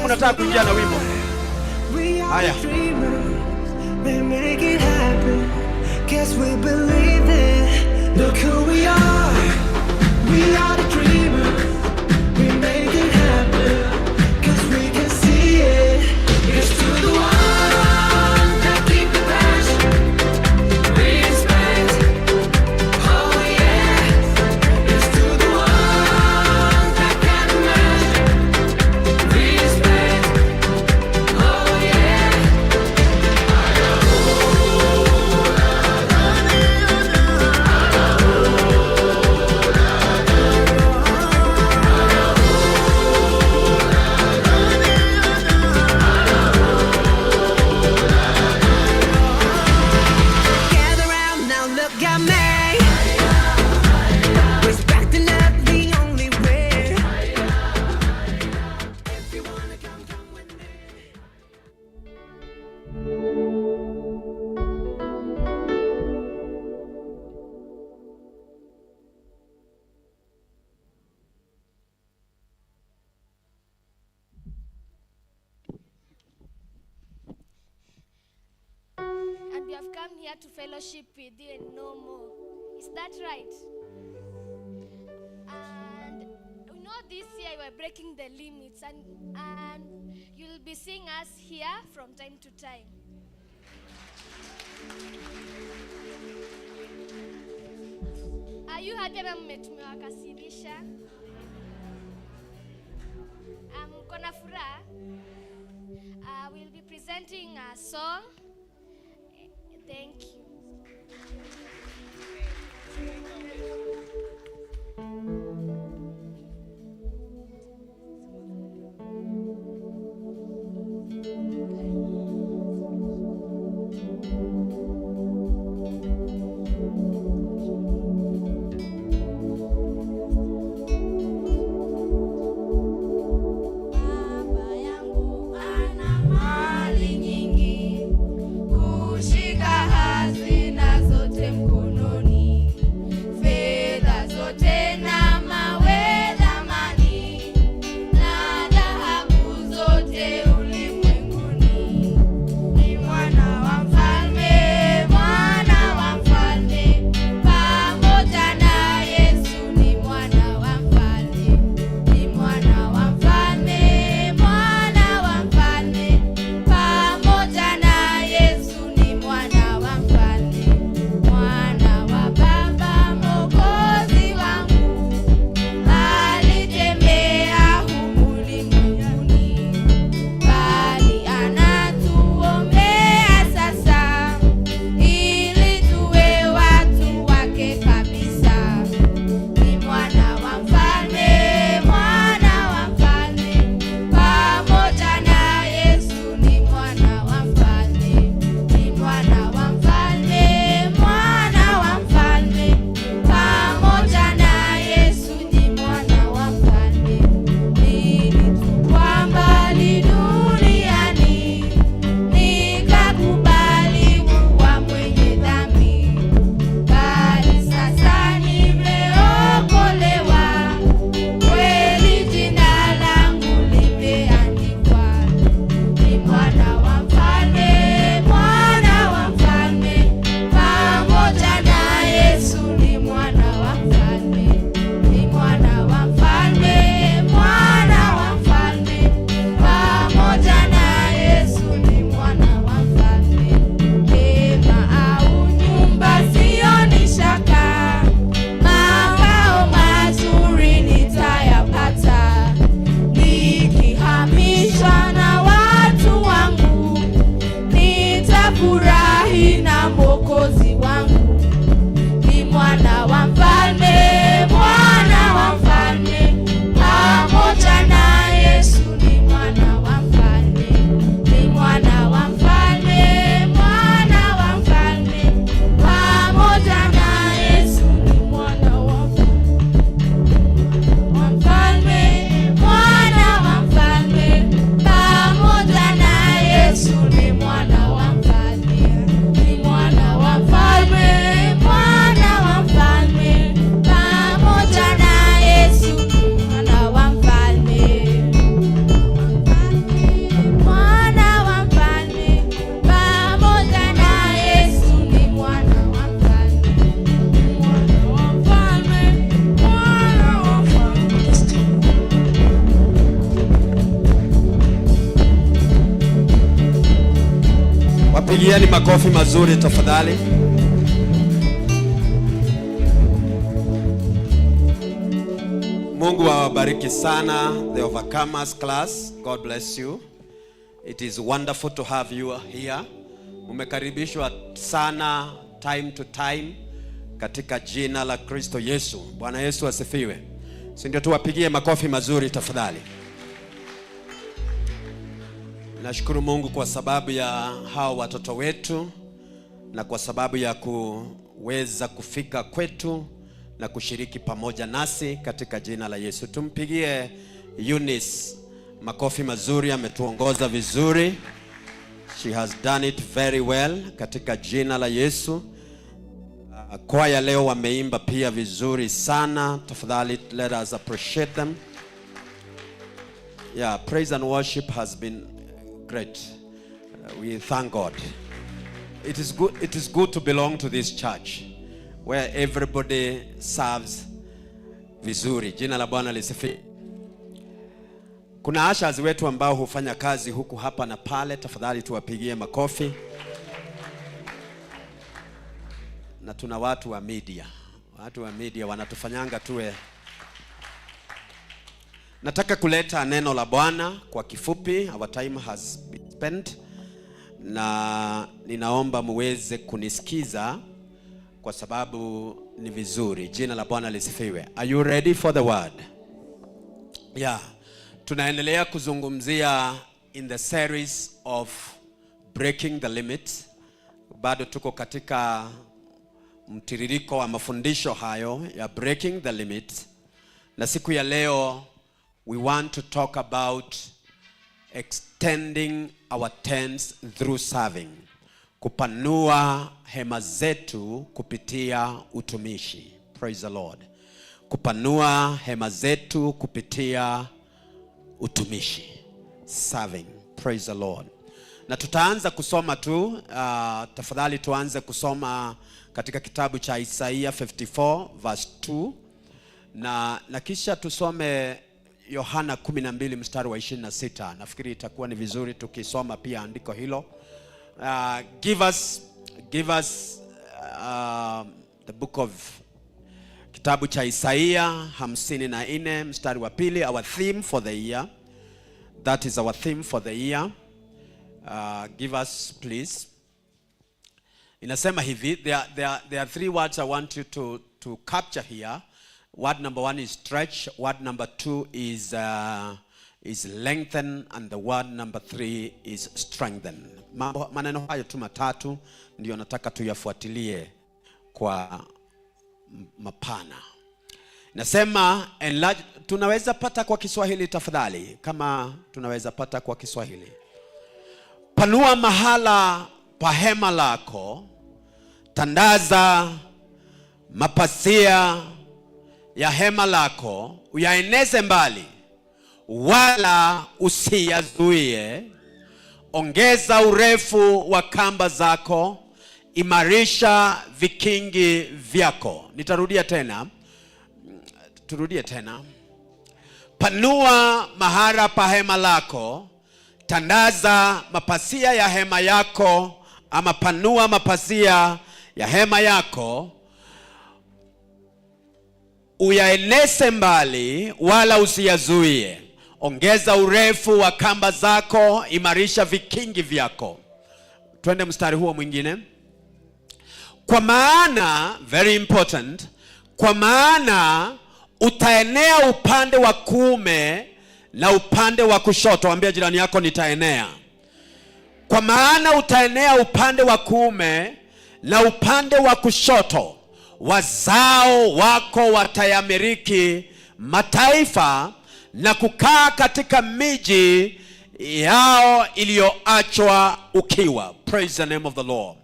mnataka kuingia na wimbo. Haya. We make it happen. Guess we believe it. Look who we are. We are the dreamers. We make it happen. 'Cause we can see it. It's to the ones that keep the passion. Respect. Oh yeah. It's to the ones that can imagine. Respect. Oh yeah. Gather round now, look at me. Respect and love the only way. If you wanna come, come with me. And we have come here to fellowship with you and know more. Is that right? And you know this year we are breaking the limits and you'll be seeing us here from time to time. Are you happy ama tumewakasirisha? Mko na furaha? We'll be presenting a song. Thank you. Baba yangu ana mali nyingi, kushika hazina zote mkononi. Wapigieni makofi mazuri tafadhali. Mungu awabariki sana, the Overcomers class. God bless you. It is wonderful to have you here. Umekaribishwa sana time to time katika jina la Kristo Yesu. Bwana Yesu asifiwe. Si ndio? Tuwapigie makofi mazuri tafadhali. Nashukuru Mungu kwa sababu ya hao watoto wetu na kwa sababu ya kuweza kufika kwetu na kushiriki pamoja nasi katika jina la Yesu. Tumpigie Eunice makofi mazuri, ametuongoza vizuri. She has done it very well katika jina la Yesu. Kwaya leo wameimba pia vizuri sana. Tafadhali let us appreciate them. Yeah, praise and worship has been great. We thank God. It is good to belong to this church where everybody serves vizuri. Jina la Bwana lisifiwe. Kuna ushers wetu ambao hufanya kazi huku hapa na pale. Tafadhali tuwapigie makofi. Na tuna watu wa media. Watu wa media wanatufanyanga tuwe. Nataka kuleta neno la Bwana kwa kifupi. Our time has been spent. Na ninaomba muweze kunisikiza kwa sababu ni vizuri. Jina la Bwana lisifiwe. Are you ready for the word? Yeah. Tunaendelea kuzungumzia in the series of breaking the limit. Bado tuko katika mtiririko wa mafundisho hayo ya breaking the limit. Na siku ya leo we want to talk about extending our tents through serving. Kupanua hema zetu kupitia utumishi. Praise the Lord. Kupanua hema zetu kupitia utumishi. Serving. Praise the Lord. Na tutaanza kusoma tu, tafadhali tuanze kusoma katika kitabu cha Isaiah 54 verse 2 na kisha tusome Yohana 12 mstari wa 26. Nafikiri itakuwa ni vizuri tukisoma pia andiko hilo. Give us the book of kitabu cha Isaiah 54 mstari wa 2, our theme for the year. That is our theme for the year. Give us please. Inasema hivi, there are three words I want you to capture here. Word number 1 is stretch, word number 2 is lengthen, and the word number 3 is strengthen. Maneno hayo tu matatu ndio nataka tuyafuatilie kwa mapana. Nasema enlarge. Tunaweza pata kwa Kiswahili tafadhali, kama tunaweza pata kwa Kiswahili. Panua mahala pa hema lako, tandaza mapasia ya hema lako, uyaeneze mbali wala usiyazuie. Ongeza urefu wa kamba zako, imarisha vikingi vyako. Nitarudia tena. Turudie tena. Panua mahara pa hema lako, tandaza mapasia ya hema yako, ama panua mapasia ya hema yako, uyaeneze mbali wala usiyazuie. Ongeza urefu wa kamba zako, imarisha vikingi vyako. Twende mstari huo mwingine. Kwa maana, very important, kwa maana utaenea upande wa kuume na upande wa kushoto. Ambia jirani yako nitaenea. Kwa maana utaenea upande wa kuume na upande wa kushoto. Wazao wako watayamiriki mataifa na kukaa katika miji yao iliyoachwa ukiwa. Praise the name of the Lord.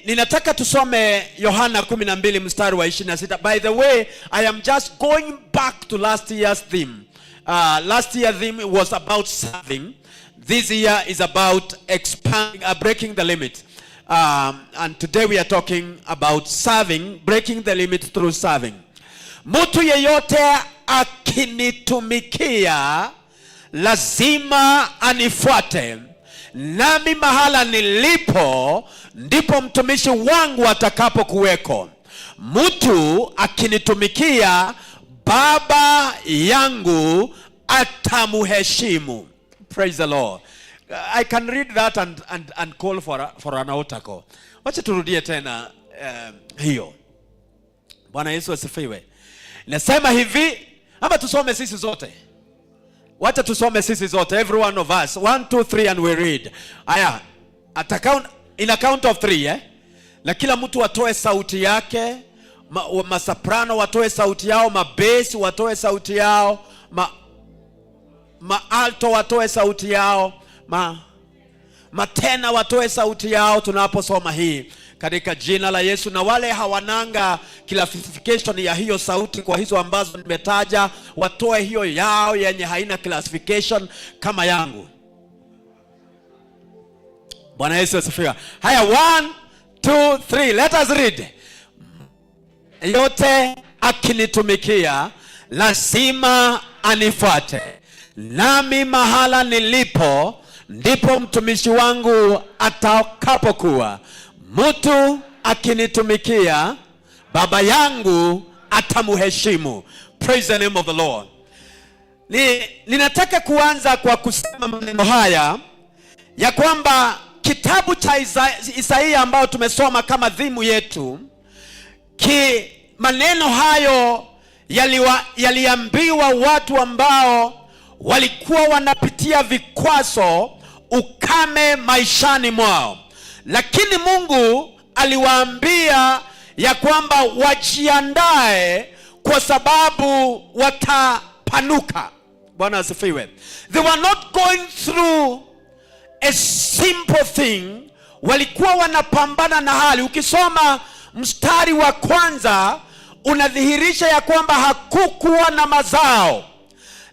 Ninataka tusome Yohana 12 mstari wa 26. By the way, I am just going back to last year's theme. Last year's theme was about serving. This year is about expanding, breaking the limit. And today we are talking about serving, breaking the limit through serving. Mtu yeyote akinitumikia lazima anifuate, nami mahala nilipo ndipo mtumishi wangu atakapokuweko. Mtu akinitumikia, Baba yangu atamuheshimu. Praise the Lord. I can read that and call for an altar call. Wacha turudie tena hiyo. Bwana Yesu asifiwe. Nasema hivi, ama tusome sisi zote. Wacha tusome sisi zote, every one of us. 1, 2, 3 and we read. Aya, in a count of 3, na kila mtu atoe sauti yake. Masoprano watoe sauti yao, mabesi watoe sauti yao, maalto watoe sauti yao, matena watoe sauti yao tunaposoma hii katika jina la Yesu. Na wale hawananga classification ya hiyo sauti kwa hizo ambazo nimetaja, watoe hiyo yao yenye haina classification kama yangu. Bwana Yesu asifiwe. Haya, 1, 2, 3, let us read. Yote akinitumikia lazima anifuate, nami mahala nilipo ndipo mtumishi wangu atakapokuwa. Mtu akinitumikia, Baba yangu atamuheshimu. Praise the name of the Lord. Ninataka kuanza kwa kusema maneno haya ya kwamba kitabu cha Isaia ambao tumesoma kama dhimu yetu, maneno hayo yaliambiwa watu ambao walikuwa wanapitia vikwazo, ukame maishani mwao. Lakini Mungu aliwaambia ya kwamba wajiandae kwa sababu watapanuka. Bwana asifiwe. They were not going through a simple thing. Walikuwa wanapambana na hali. Ukisoma mstari wa kwanza unadhihirisha ya kwamba hakukuwa na mazao.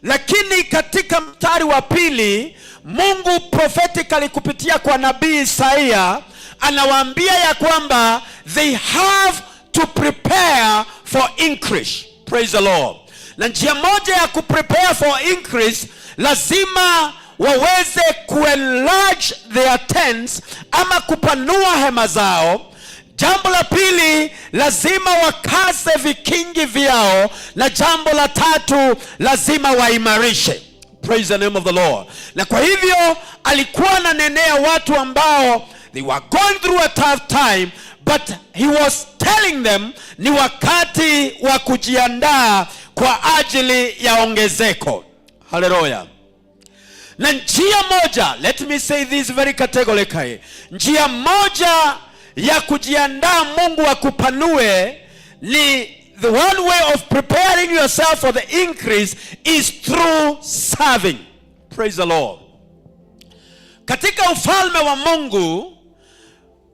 Lakini katika mstari wa pili, Mungu prophetically kupitia kwa nabii Isaia anawaambia ya kwamba they have to prepare for increase. Praise the Lord. Na njia moja ya kuprepare for increase, lazima waweze kuenlarge their tents ama kupanua hema zao. Jambo la pili, lazima wakaze vikingi vyao, na jambo la tatu, lazima waimarishe. Praise the name of the Lord. Na kwa hivyo alikuwa ananenea watu ambao they were going through a tough time, but he was telling them ni wakati wa kujiandaa kwa ajili ya ongezeko. Hallelujah. Na njia moja, let me say this very categorically, njia moja ya kujiandaa Mungu akupanue, ni the one way of preparing yourself for the increase is through serving. Praise the Lord. Katika ufalme wa Mungu,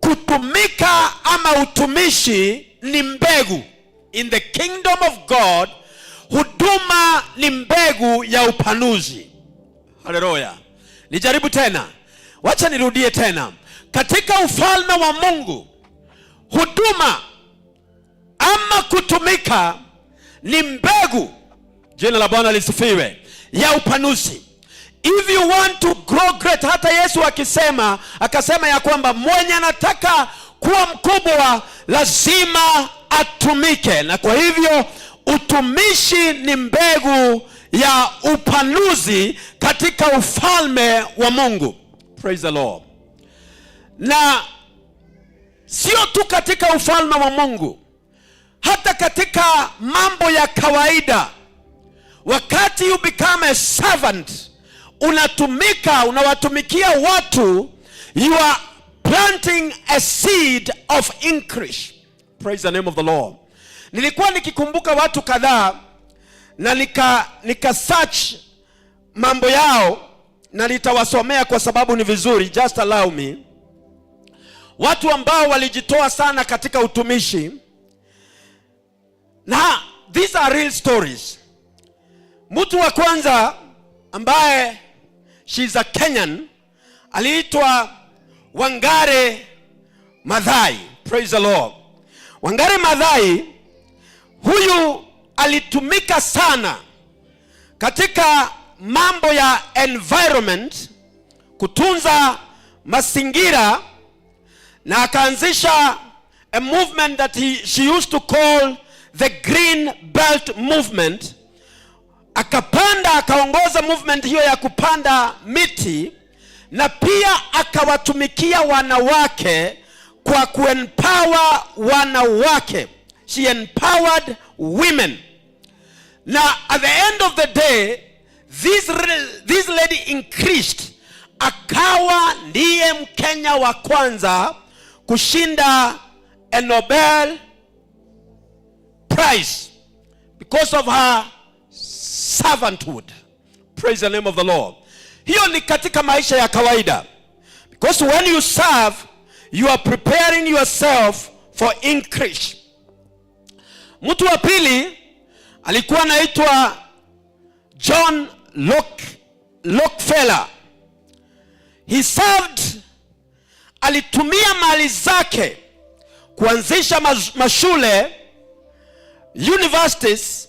kutumika ama utumishi ni mbegu. In the kingdom of God, huduma ni mbegu ya upanuzi. Hallelujah. Nijaribu tena. Wacha nirudie tena. Katika ufalme wa Mungu, huduma ama kutumika ni mbegu, jina la Bwana lisifiwe, ya upanuzi. If you want to grow great, hata Yesu akasema ya kwamba mwenye anataka kuwa mkubwa lazima atumike. Na kwa hivyo utumishi ni mbegu ya upanuzi katika ufalme wa Mungu. Praise the Lord. Na sio tu katika ufalme wa Mungu, hata katika mambo ya kawaida. Wakati you become a servant, unatumika, unawatumikia watu, you are planting a seed of increase. Praise the name of the Lord. Nilikuwa nikikumbuka watu kadhaa na nika search mambo yao, na nitawasomea kwa sababu ni vizuri. Just allow me. Watu ambao walijitoa sana katika utumishi, na these are real stories. Mtu wa kwanza ambaye she's a Kenyan, aliitwa Wangari Maathai. Praise the Lord. Wangari Maathai huyu alitumika sana katika mambo ya environment, kutunza mazingira na akaanzisha a movement that she used to call the Green Belt Movement. Akapanda, akaongoza movement hiyo ya kupanda miti, na pia akawatumikia wanawake kwa kuempower wanawake. She empowered women. Now at the end of the day, this lady increased. Akawa ndiye Mkenya wa kwanza kushinda a Nobel Prize because of her servanthood. Praise the name of the Lord. Hiyo ni katika maisha ya kawaida. Because when you serve, you are preparing yourself for increase. Mtu wa pili alikuwa anaitwa John Rockefeller. He served, alitumia mali zake kuanzisha mashule, universities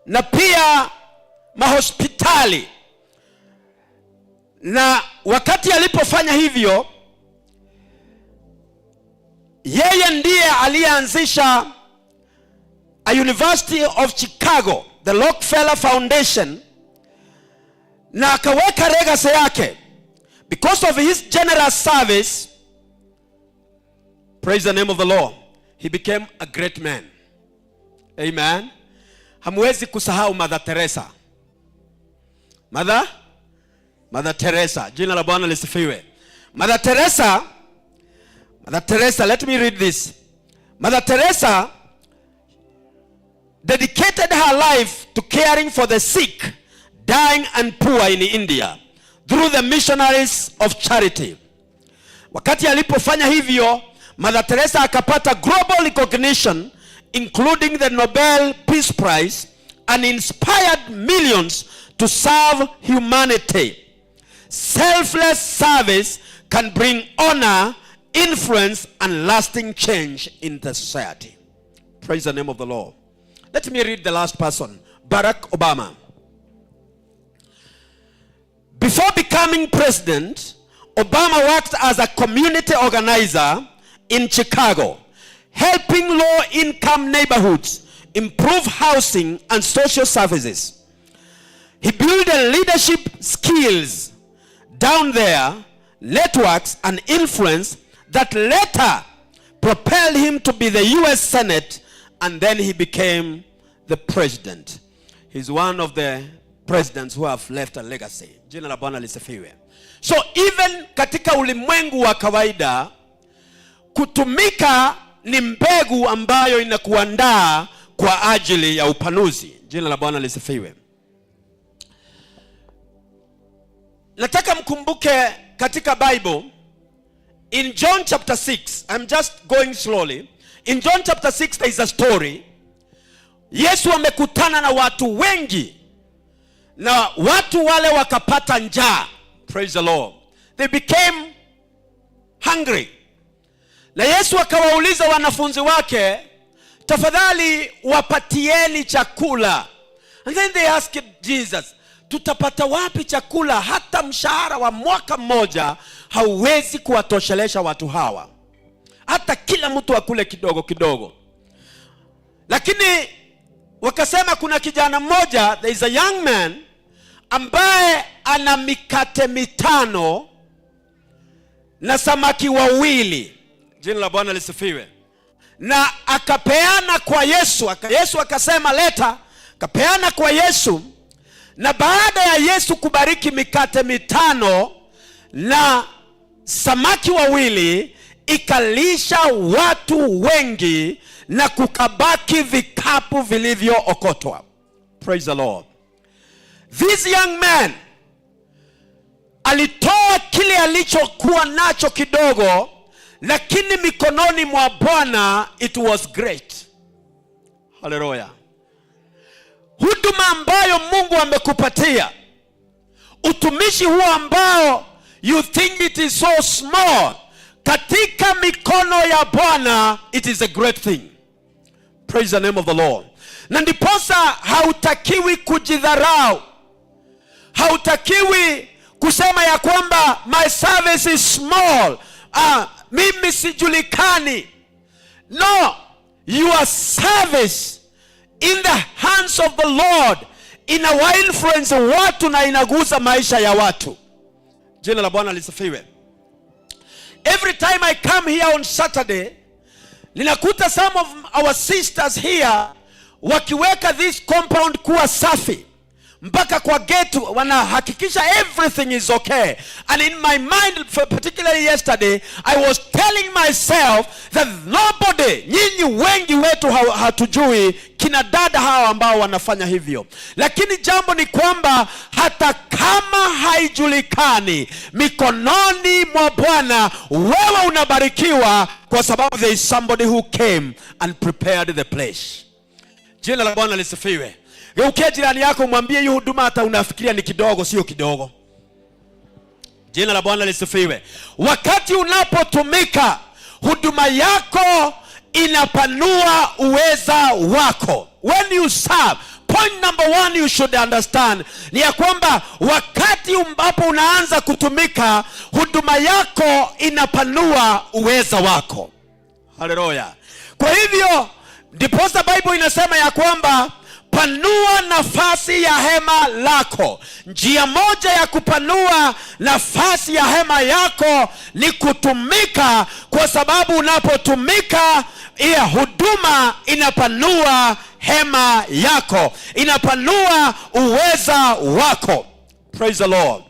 na pia mahospitali. Na wakati alipofanya hivyo, yeye ndiye alianzisha a University of Chicago, the Rockefeller Foundation, na akaweka legacy yake. Because of his generous service, praise the name of the Lord, he became a great man. Amen. Hamwezi kusahau Mother Teresa. Mother Teresa. Jina la Bwana lisifiwe. Mother Teresa, let me read this. Mother Teresa dedicated her life to caring for the sick, dying and poor in India through the missionaries of charity. Wakati alipofanya hivyo, Mother Teresa akapata global recognition, including the Nobel Peace Prize, and inspired millions to serve humanity. Selfless service can bring honor, influence, and lasting change in the society. Praise the name of the Lord. Let me read the last person, Barack Obama. Before becoming president, Obama worked as a community organizer in Chicago, helping low-income neighborhoods improve housing and social services. He built leadership skills down there, networks and influence that later propelled him to be the US Senate, and then he became the president. He's one of the presidents who have left a legacy. Jina la Bwana lisifiwe. So even katika ulimwengu wa kawaida, kutumika ni mbegu ambayo inakuandaa kwa ajili ya upanuzi. Jina la Bwana lisifiwe. Nataka mkumbuke katika Bible, in John chapter 6, I'm just going slowly. In John chapter 6 there is a story. Yesu amekutana na watu wengi, na watu wale wakapata njaa. Praise the Lord. They became hungry. Na Yesu akawauliza wanafunzi wake, tafadhali wapatieni chakula. And then they asked Jesus, tutapata wapi chakula? Hata mshahara wa mwaka mmoja hauwezi kuwatoshelesha watu hawa. Hata kila mtu akule kidogo kidogo. Lakini wakasema kuna kijana mmoja, there is a young man, ambaye ana mikate 5 na samaki 2. Jina la Bwana lisifiwe. Na akapeana kwa Yesu. Yesu akasema leta. Akapeana kwa Yesu. Na baada ya Yesu kubariki mikate 5 na samaki 2, ikalisha watu wengi na kukabaki vikapu vilivyookotwa. Praise the Lord. This young man alitoa kile alichokuwa nacho kidogo, lakini mikononi mwa Bwana it was great. Hallelujah. Huduma ambayo Mungu amekupatia, utumishi huo ambao you think it is so small, katika mikono ya Bwana it is a great thing. Praise the name of the Lord. Na ndiposa hautakiwi kujidharau. Hautakiwi kusema ya kwamba my service is small, mimi sijulikani. No, your service in the hands of the Lord inawa influence watu na inaguza maisha ya watu. Jina la Bwana lisifiwe. Every time I come here on Saturday, ninakuta some of our sisters here wakiweka this compound kuwa safi. Mpaka kwa gate wanahakikisha everything is okay. And in my mind, particularly yesterday, I was telling myself that nobody, nyinyi wengi wetu hatujui kina dada hawa ambao wanafanya hivyo. Lakini jambo ni kwamba hata kama haijulikani, mikononi mwa Bwana wewe unabarikiwa, kwa sababu there is somebody who came and prepared the place. Jina la Bwana lisifiwe. Geukia jirani yako mwambie hiyo huduma hata unafikiria ni kidogo, sio kidogo. Jina la Bwana lisifiwe. Wakati unapotumika, huduma yako inapanua uweza wako. When you serve, point number 1 you should understand ni ya kwamba wakati ambapo unaanza kutumika, huduma yako inapanua uweza wako. Haleluya. Kwa hivyo ndiposa Bible inasema ya kwamba panua nafasi ya hema lako. Njia moja ya kupanua nafasi ya hema yako ni kutumika, kwa sababu unapotumika, hiyo huduma inapanua hema yako, inapanua uweza wako. Praise the Lord.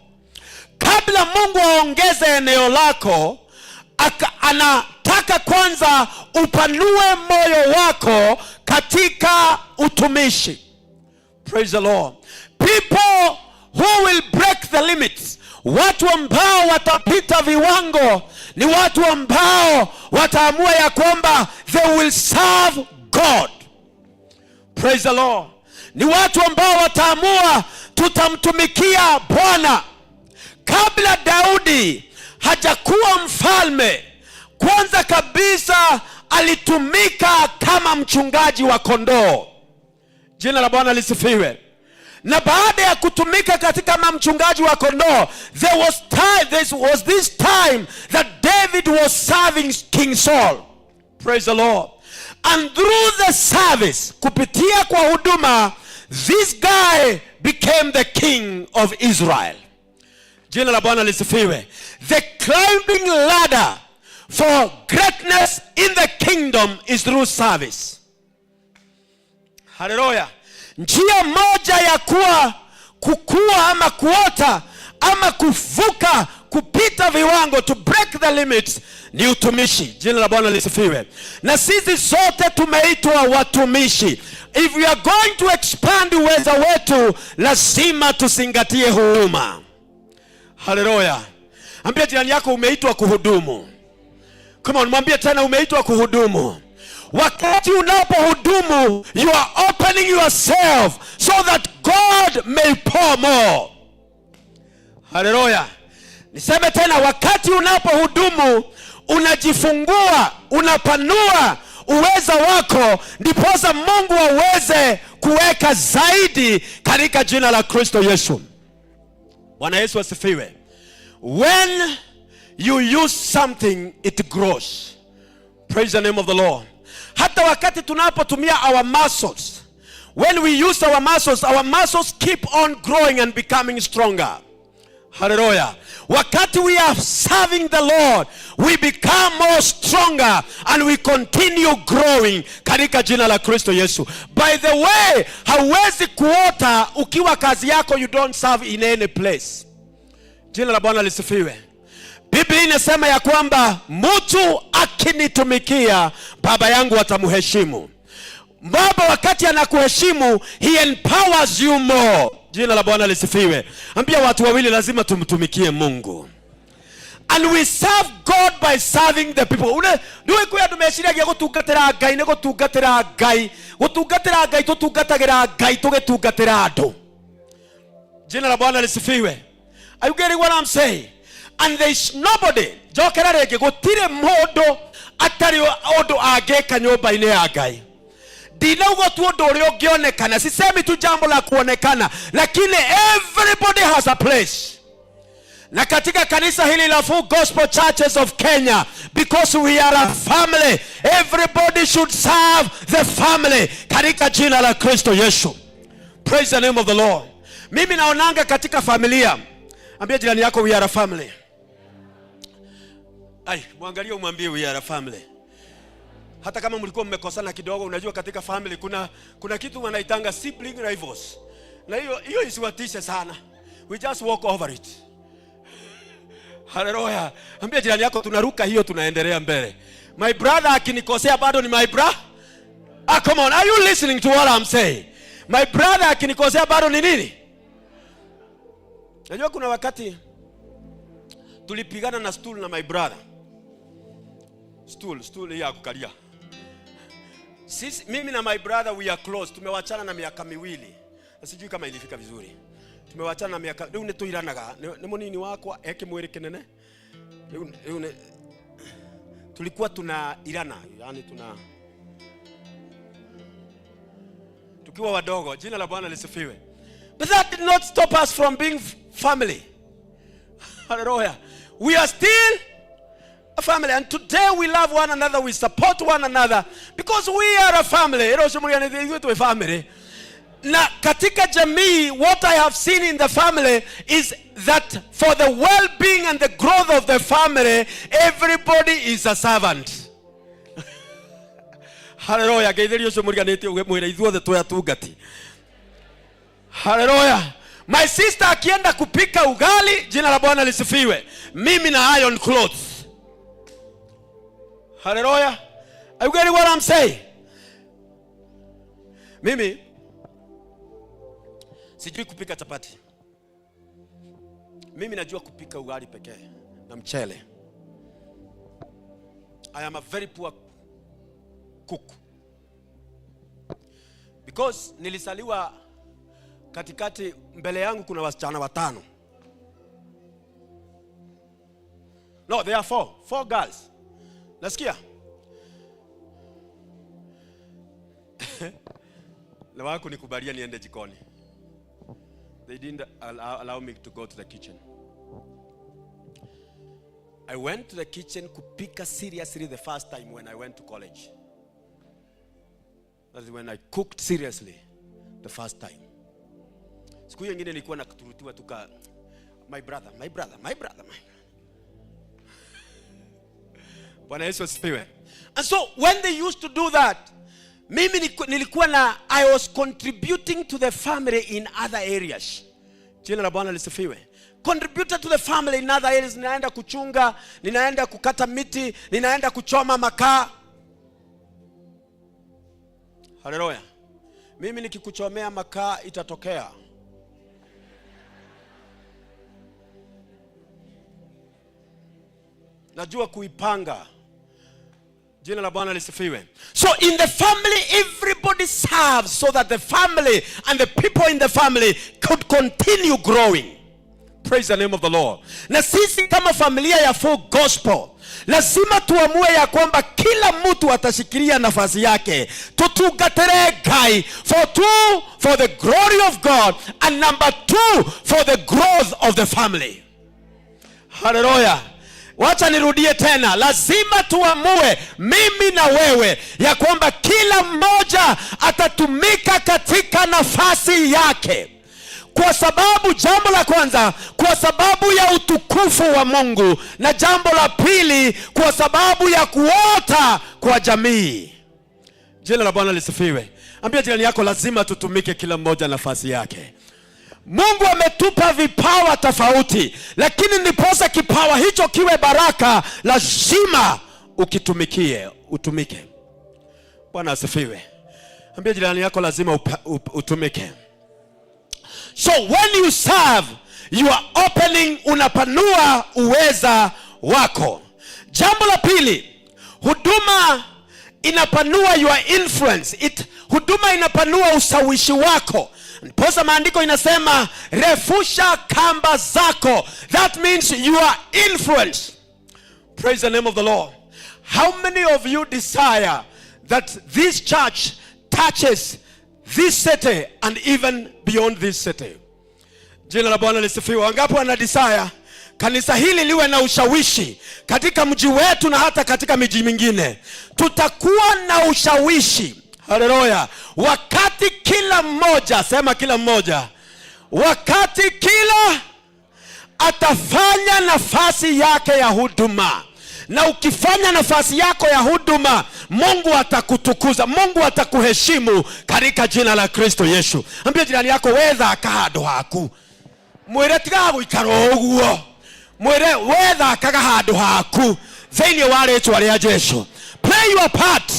Kabla Mungu aongeze eneo lako, anataka kwanza upanue moyo wako katika utumishi. Praise the Lord. People who will break the limits, watu ambao watapita viwango, ni watu ambao wataamua ya kwamba they will serve God. Praise the Lord. Ni watu ambao wataamua tutamtumikia Bwana. Kabla Daudi hajakuwa mfalme, kwanza kabisa alitumika kama mchungaji wa kondoo. Jina la Bwana lisifiwe. Na baada ya kutumika katika kama mchungaji wa kondoo, there was this time that David was serving King Saul. Praise the Lord. And through the service, kupitia kwa huduma, this guy became the king of Israel. Jina la Bwana lisifiwe. The climbing ladder for greatness in the kingdom is through service. Hallelujah. Njia moja ya kukua ama kuota ama kuvuka, kupita viwango, to break the limits, ni utumishi. Jina la Bwana lisifiwe. Na sisi sote tumeitwa watumishi. If we are going to expand uweza wetu, lazima tusingatie huduma. Hallelujah. Ambia jirani yako umeitwa kuhudumu. Come on, mwambie tena umeitwa kuhudumu. Wakati unapohudumu, you are opening yourself so that God may pour more. Hallelujah. Niseme tena, wakati unapohudumu, unajifungua, unapanua uweza wako, ndiposa Mungu aweze kuweka zaidi katika jina la Kristo Yesu. Bwana Yesu asifiwe. When you use something, it grows. Praise the name of the Lord. Hata wakati tunapotumia our muscles, when we use our muscles keep on growing and becoming stronger. Hallelujah. Wakati we are serving the Lord, we become more stronger and we continue growing katika jina la Kristo Yesu. By the way, hauwezi kuota ukiwa kazi yako you don't serve in any place. Jina la Bwana lisifiwe. Biblia inasema ya kwamba mtu akinitumikia, Baba yangu atamheshimu. Baba wakati anakuheshimu, he empowers you more. Jina la Bwana lisifiwe. Ambia watu wawili lazima tumtumikie Mungu. And we serve God by serving the people. Ndio kwa tumeshirikia gutungatira Ngai, ne gutungatira Ngai, gutungatira Ngai, tutungatagira Ngai, tugetungatira andu. Jina la Bwana lisifiwe. Are you getting what I'm saying? And there is nobody, jokera rege gutire mundu atari ondo ageka nyumba-ini ya Ngai. Dinaugo tu ondo uri ungionekana, sisemi tu jambo la kuonekana, lakini everybody has a place. Na katika kanisa hili la Full Gospel Churches of Kenya, because we are a family, everybody should serve the family katika jina la Kristo Yesu. Praise the name of the Lord. Mimi naonanga katika familia. Ambia jirani yako we are a family. Ai, muangalie umwambie we are a family. Hata kama mlikuwa mmekosana kidogo, unajua katika family kuna kitu wanaitanga sibling rivals. Na hiyo isiwatishe sana. We just walk over it. Hallelujah. Ambia jirani yako tunaruka hiyo, tunaendelea mbele. My brother akinikosea bado ni my brother. Come on, are you listening to what I'm saying? My brother akinikosea bado ni nini? Najua kuna wakati tulipigana na stool na my brother. Stool ya kukalia. Mimi na my brother we are close. Tumewachana na miaka miwili. Sijui kama ilifika vizuri. Tumewachana na miaka leo netuiranaga. Ni munini wako eke mwere kenene. Tulikuwa tunairana, yani tukiwa wadogo. Jina la Bwana lisifiwe. But that did not stop us from being family. Hallelujah. We are still a family, and today we love one another, we support one another because we are a family. A family. Na katika jamii, what I have seen in the family is that for the well-being and the growth of the family, everybody is a servant. Hallelujah. Hallelujah. My sister akienda kupika ugali, jina la Bwana lisifiwe, mimi na iron clothes. Hallelujah. Are you getting what I'm saying? Mimi sijui kupika chapati. Mimi najua kupika ugali pekee na mchele. I am a very poor cook. Because nilisaliwa katikati, mbele yangu kuna wasichana 5. No, there are 4 girls. Nasikia? Na wako nikubalia niende jikoni. They didn't allow me to go to the kitchen. I went to the kitchen kupika seriously the first time when I went to college. That is when I cooked seriously the first time. Siku nyingine nilikuwa nakuturutiwa tuka my brother. Bwana Yesu asifiwe. And so when they used to do that, mimi nilikuwa na I was contributing to the family in other areas. Jina la Bwana lisifiwe. Contributed to the family in other areas. Ninaenda kuchunga, ninaenda kukata miti, ninaenda kuchoma makaa. Hallelujah. Mimi nikikuchomea makaa itatokea. Najua kuipanga. Jina la Bwana lisifiwe. So in the family, everybody serves so that the family and the people in the family could continue growing. Praise the name of the Lord. Na sisi kama familia ya Full Gospel, lazima tuamue ya kwamba kila mtu atashikilia nafasi yake. Tutugatere Ngai for the glory of God, and number 2 for the growth of the family. Hallelujah. Wacha nirudie tena, lazima tuamue mimi na wewe ya kwamba kila mmoja atatumika katika nafasi yake. Kwa sababu jambo la kwanza, kwa sababu ya utukufu wa Mungu, na jambo la pili kwa sababu ya kuota kwa jamii. Jina la Bwana lisifiwe. Ambia jirani yako lazima tutumike kila mmoja nafasi yake. Mungu ametupa vipawa tofauti, lakini niposa kipawa hicho kiwe baraka, lazima utumike. Bwana asifiwe. Ambia jirani yako lazima utumike. So when you serve, you are opening, unapanua uweza wako. Jambo la pili, huduma inapanua your influence. Huduma inapanua usawishi wako. Posa maandiko inasema refusha kamba zako. That means you are influence. Praise the name of the Lord. How many of you desire that this church touches this city and even beyond this city? Jina la Bwana lisifiwe. Wangapi wana desire kanisa hili liwe na ushawishi katika mji wetu na hata katika miji mingine. Tutakuwa na ushawishi, haleluya, wakati kila mmoja, sema kila mmoja, wakati kila atafanya nafasi yake ya huduma. Na ukifanya nafasi yako ya huduma, Mungu atakutukuza, Mungu atakuheshimu katika jina la Kristo Yesu. Ambia jirani yako, wetha kahado haku. Mwire tiga guikara uguo. Mwire wetha kahado haku. Theni wale tu wale Yesu. Play your part.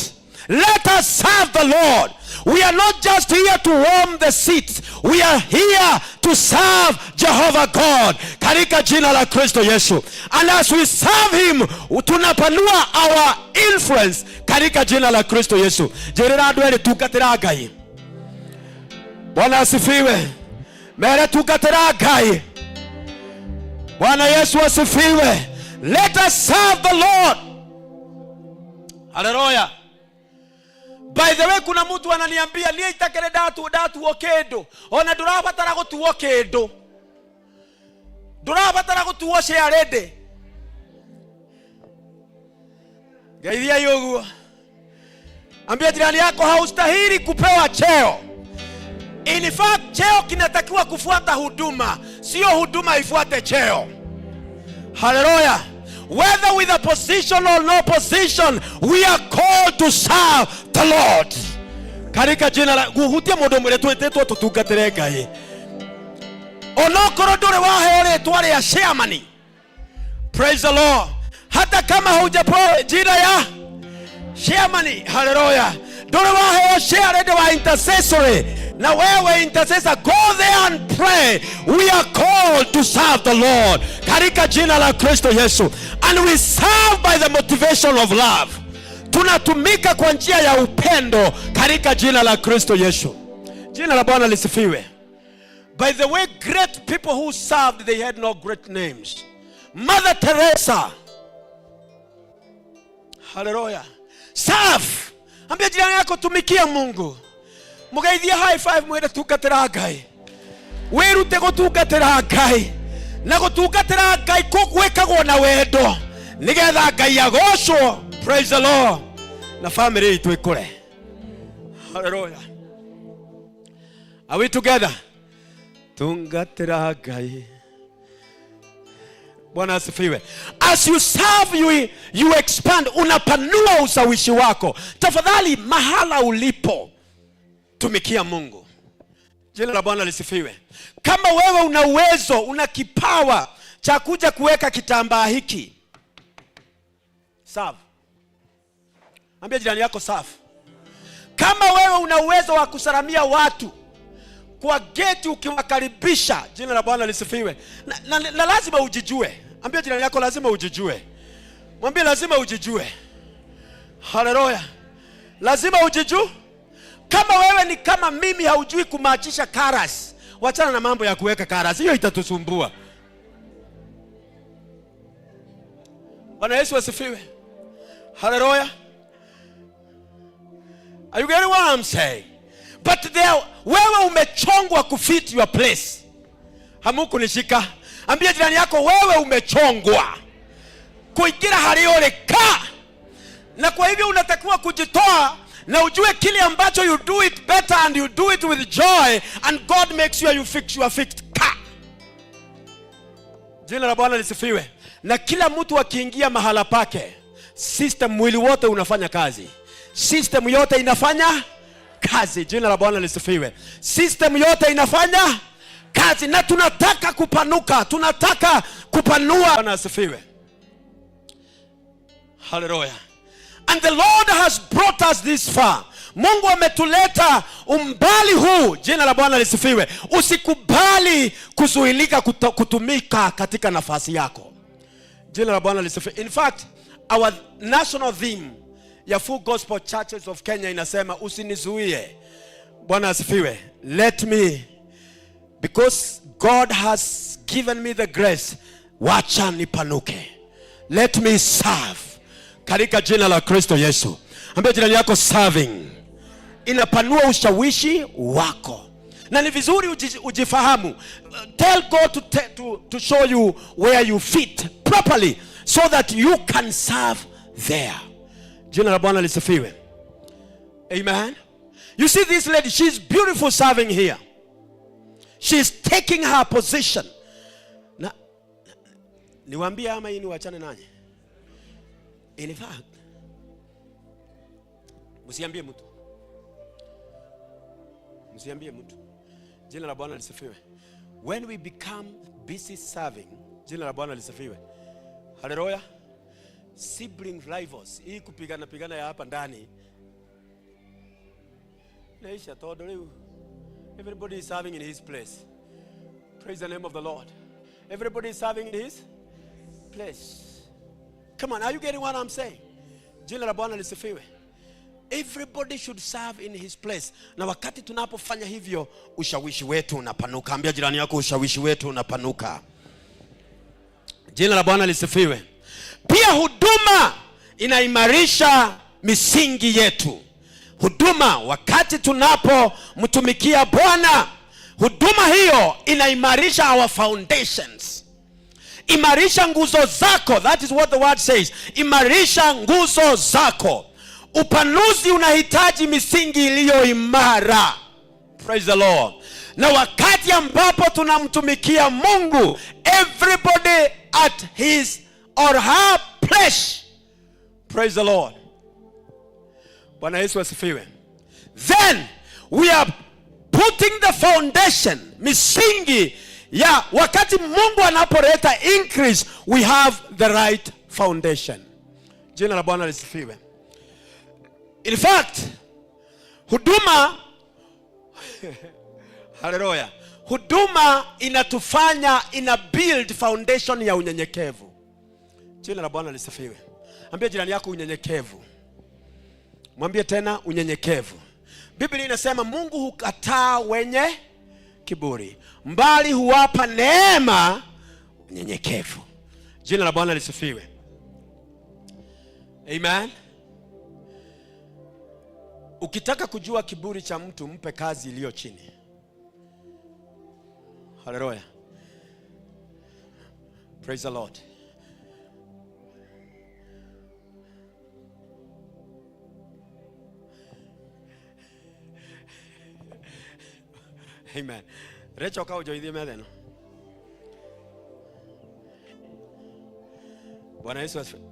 Let us serve the Lord. We are not just here to warm the seats. We are here to serve Jehovah God katika jina la Kristo Yesu. And as we serve him, tunapanua our influence katika jina la Kristo Yesu. Jerera adwele tukatira Ngai. Bwana asifiwe. Mere tukatira Ngai. Bwana Yesu asifiwe. Let us serve the Lord. Hallelujah. By the way, kuna mtu ananiambia nie itakere datu okedo. Ona durabatara gutuo kedo. Durabatara gutuo ciarede. Gaithia yoguo. Ambia jirani yako haustahili kupewa cheo. In fact, cheo kinatakiwa kufuata huduma, sio huduma ifuate cheo. Hallelujah. Whether with a position or no position, we are called to serve the Lord. Katika jina la guhutia mundu mwire twetetwo tutungatire Ngai. Onokoro ndure wahe ritwa ria chairman. Praise the Lord. Hata kama hujapewa jina ya chairman, hallelujah, ndure wahe share wa intercessory. Na wewe intercessor, go there and pray. We are called to serve the Lord katika jina la Kristo Yesu. And we serve by the motivation of love. Tunatumika kwa njia ya upendo katika jina la Kristo Yesu. Jina la Bwana lisifiwe. By the way, great people who served, they had no great names. Mother Teresa, hallelujah, serve. Ambia jirani yako, tumikia Mungu. Mugaithia high five mwere tukatira Ngai. Werute gutungatira Ngai. Na gutungatira Ngai kugwekagwo na wendo. Nigetha Ngai agocwo. Praise the Lord. Na family itu ikure. Hallelujah. Are we together? Tungatira Ngai. Bwana asifiwe. As you serve, you expand. Unapanua ushawishi wako. Tafadhali mahala ulipo, tumikia Mungu. Jina la Bwana lisifiwe. Kama wewe una uwezo, una kipawa cha kuja kuweka kitambaa hiki, serve. Ambia jirani yako serve. Kama wewe una uwezo wa kusalamia watu kwa geti ukiwakaribisha, jina la Bwana lisifiwe. Na lazima ujijue. Ambia jirani yako lazima ujijue. Mwambie lazima ujijue. Hallelujah. Lazima ujijue. Kama wewe ni kama mimi haujui kumachisha karas, wachana na mambo ya kuweka karas. Hiyo itatusumbua. Bwana Yesu asifiwe. Hallelujah. Are you getting what I'm saying? But there, wewe umechongwa kufit your place. Hamuku nishika. Ambia jirani yako, wewe umechongwa kuingira hali ole ka. Na kwa hivyo unatakiwa kujitoa na ujue kile ambacho you do it better and you do it with joy, and God makes sure you are fixed ka. Jina la Bwana lisifiwe. Na kila mtu akiingia mahala pake, system mwili wote unafanya kazi. System yote inafanya kazi. Jina la Bwana lisifiwe. System yote inafanya kazi, na tunataka kupanuka, tunataka kupanua. Bwana asifiwe. Hallelujah. And the Lord has brought us this far. Mungu ametuleta umbali huu. Jina la Bwana lisifiwe. Usikubali kuzuilika kutumika katika nafasi yako. Jina la Bwana lisifiwe. In fact, our national theme ya Full Gospel Churches of Kenya inasema usinizuie. Bwana asifiwe. Let me, because God has given me the grace, wacha nipanuke. Let me serve katika jina la Kristo Yesu. Ambia jirani yako, serving inapanua ushawishi wako. Na ni vizuri ujifahamu. Tell God to show you where you fit properly so that you can serve there. Jina la Bwana lisifiwe. Amen. You see this lady, she's beautiful serving here. She's taking her position. Na niwaambie ama hii niwachane nanyi. In fact, msiambie mtu. Msiambie mtu. Jina la Bwana lisifiwe. When we become busy serving, jina la Bwana lisifiwe. Hallelujah. Sibling rivals, hii kupigana ya hapa ndani. Naisha todo leo. Everybody is serving in his place. Praise the name of the Lord. Everybody is serving in his place. Come on, are you getting what I'm saying? Jina la Bwana lisifiwe. Everybody should serve in his place. Na wakati tunapofanya hivyo, ushawishi wetu unapanuka. Ambia jirani yako, ushawishi wetu unapanuka. Jina la Bwana lisifiwe. Pia huduma inaimarisha misingi yetu. Huduma, wakati tunapomtumikia Bwana, huduma hiyo inaimarisha our foundations. Imarisha nguzo zako. That is what the word says. Imarisha nguzo zako. Upanuzi unahitaji misingi iliyo imara. Praise the Lord. Na wakati ambapo tunamtumikia Mungu, everybody at his or her place. Praise the Lord. Bwana Yesu asifiwe. Then we are putting the foundation, misingi ya wakati Mungu anapoleta increase, we have the right foundation. Jina la Bwana lisifiwe. In fact, huduma haleluya. Huduma inatufanya build foundation ya unyenyekevu. Jina la Bwana lisifiwe. Ambia jirani yako unyenyekevu. Mwambie tena unyenyekevu. Biblia inasema Mungu hukataa wenye kiburi, mbali huwapa neema unyenyekevu. Jina la Bwana lisifiwe. Amen. Ukitaka kujua kiburi cha mtu, mpe kazi iliyo chini. Hallelujah. Praise the Lord. Amen. Recho ka ujoidhi medeno. Bwana Yesu asifiwe.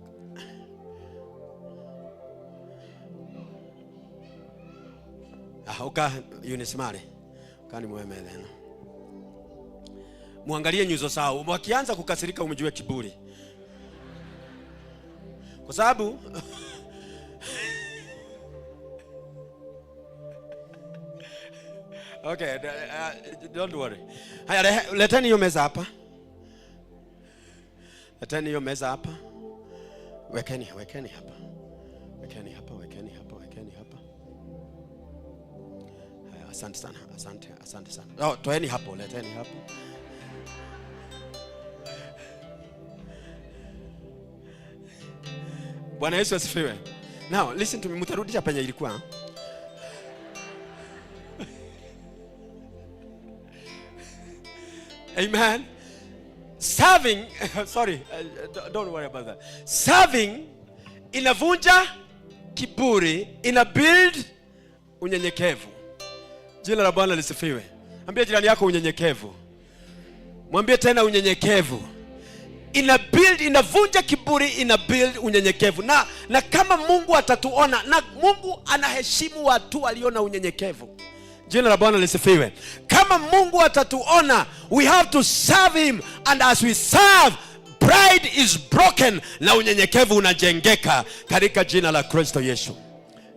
Uka unisimare. Kani mweme medeno. Muangalie nyuso zao. Wakianza kukasirika umjue kiburi. Kwa sababu okay, don't worry. Haya, leteni hiyo meza hapa. Leteni hiyo meza hapa. Wekeni hapa. Wekeni hapa. Haya, asante sana. Asante sana. Toeni hapo, leteni hapo. Bwana Yesu asifiwe. Now, listen to me. Mtarudisha penye ilikuwa. Amen. Serving, sorry, don't worry about that. Serving inavunja kiburi, ina build unyenyekevu. Jina la Bwana lisifiwe. Ambia jirani yako unyenyekevu. Mwambie tena unyenyekevu. Inavunja kiburi, ina build unyenyekevu. Na kama Mungu atatuona, na Mungu anaheshimu watu walio na unyenyekevu. Jina la Bwana lisifiwe. Kama Mungu atatuona, we have to serve him, and as we serve, pride is broken na unyenyekevu unajengeka katika jina la Kristo Yesu.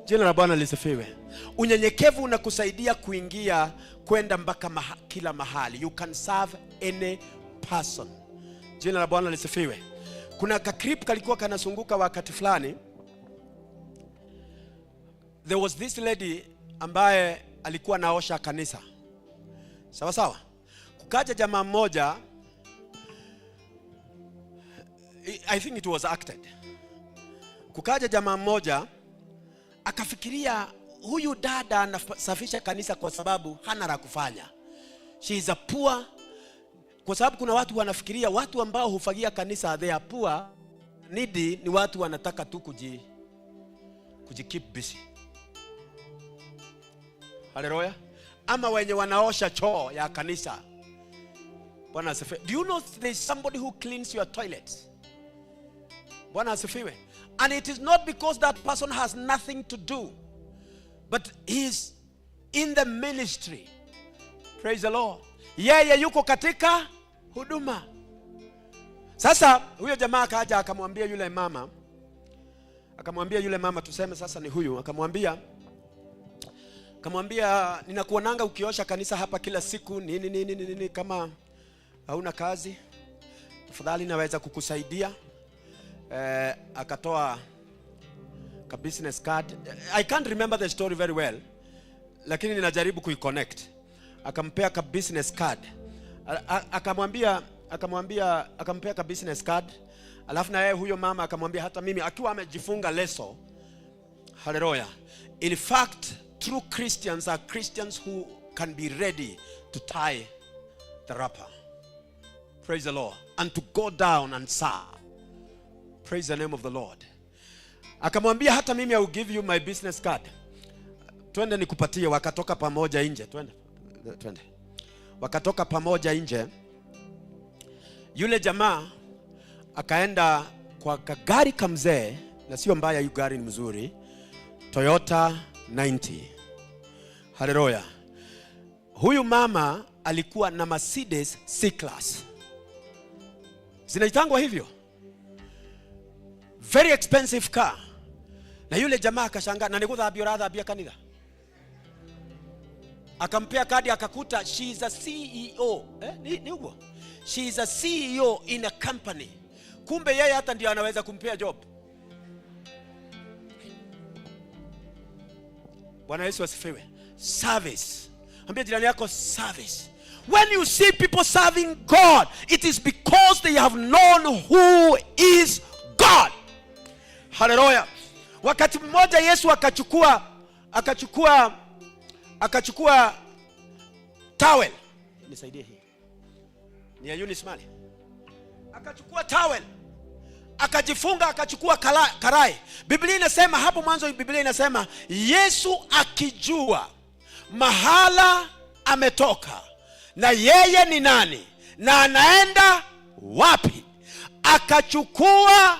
Jina la Bwana lisifiwe. Unyenyekevu unakusaidia kuingia kwenda mpaka kila mahali. You can serve any person. Jina la Bwana lisifiwe. Kuna kakrip kalikuwa kanasunguka wakati fulani. There was this lady ambaye alikuwa naosha kanisa. Sawa sawa. Kukaja jamaa mmoja, I think it was acted. Kukaja jamaa mmoja akafikiria huyu dada anasafisha kanisa kwa sababu hana la kufanya. She is a poor. Kwa sababu kuna watu wanafikiria watu ambao hufagia kanisa they are poor, needy, ni watu wanataka tu kuji keep busy. Haleluya. Ama wenye wanaosha choo ya kanisa. Bwana asifiwe. Do you know there is somebody who cleans your toilet? Bwana asifiwe. And it is not because that person has nothing to do, but he is in the ministry. Praise the Lord. Yeye yuko katika huduma. Sasa huyo jamaa akaja akamwambia yule mama, tuseme sasa ni huyu, akamwambia ninakuonanga ukiosha kanisa hapa kila siku nini kama hauna kazi tafadhali naweza kukusaidia. Akatoa ka business card. I can't remember the story very well, lakini ninajaribu kuiconnect. Akampea ka business card. Akampea ka business card. Alafu na yeye huyo mama akamwambia hata mimi akiwa amejifunga leso. Hallelujah. In fact, true Christians are Christians who can be ready to tie the wrapper. Praise the Lord. And to go down and serve. Praise the name of the Lord. Akamwambia hata mimi I will give you my business card. Twende nikupatie. Wakatoka pamoja nje. Twende. Wakatoka pamoja nje. Yule jamaa akaenda kwa gari kamzee, na sio mbaya, yu gari ni mzuri, Toyota 90. Haleluya. Huyu mama alikuwa na Mercedes C-Class. Zinaitangwa hivyo. Very expensive car. Na yule jamaa akashangaa, na nikuthabia kanitha. Akampea kadi akakuta she is a CEO. Ni huo. She is a CEO in a company. Kumbe yeye hata ndio anaweza kumpea job. Bwana Yesu asifiwe. Service. Ambia jirani yako service. When you see people serving God, it is because they have known who is God. Hallelujah. Wakati mmoja Yesu akachukua towel. Nisaidie hii. Ni ya Eunice Mali. Akachukua towel. Akajifunga, akachukua karai. Biblia inasema hapo mwanzo, Biblia inasema Yesu akijua mahala ametoka na yeye ni nani na anaenda wapi, akajifunga,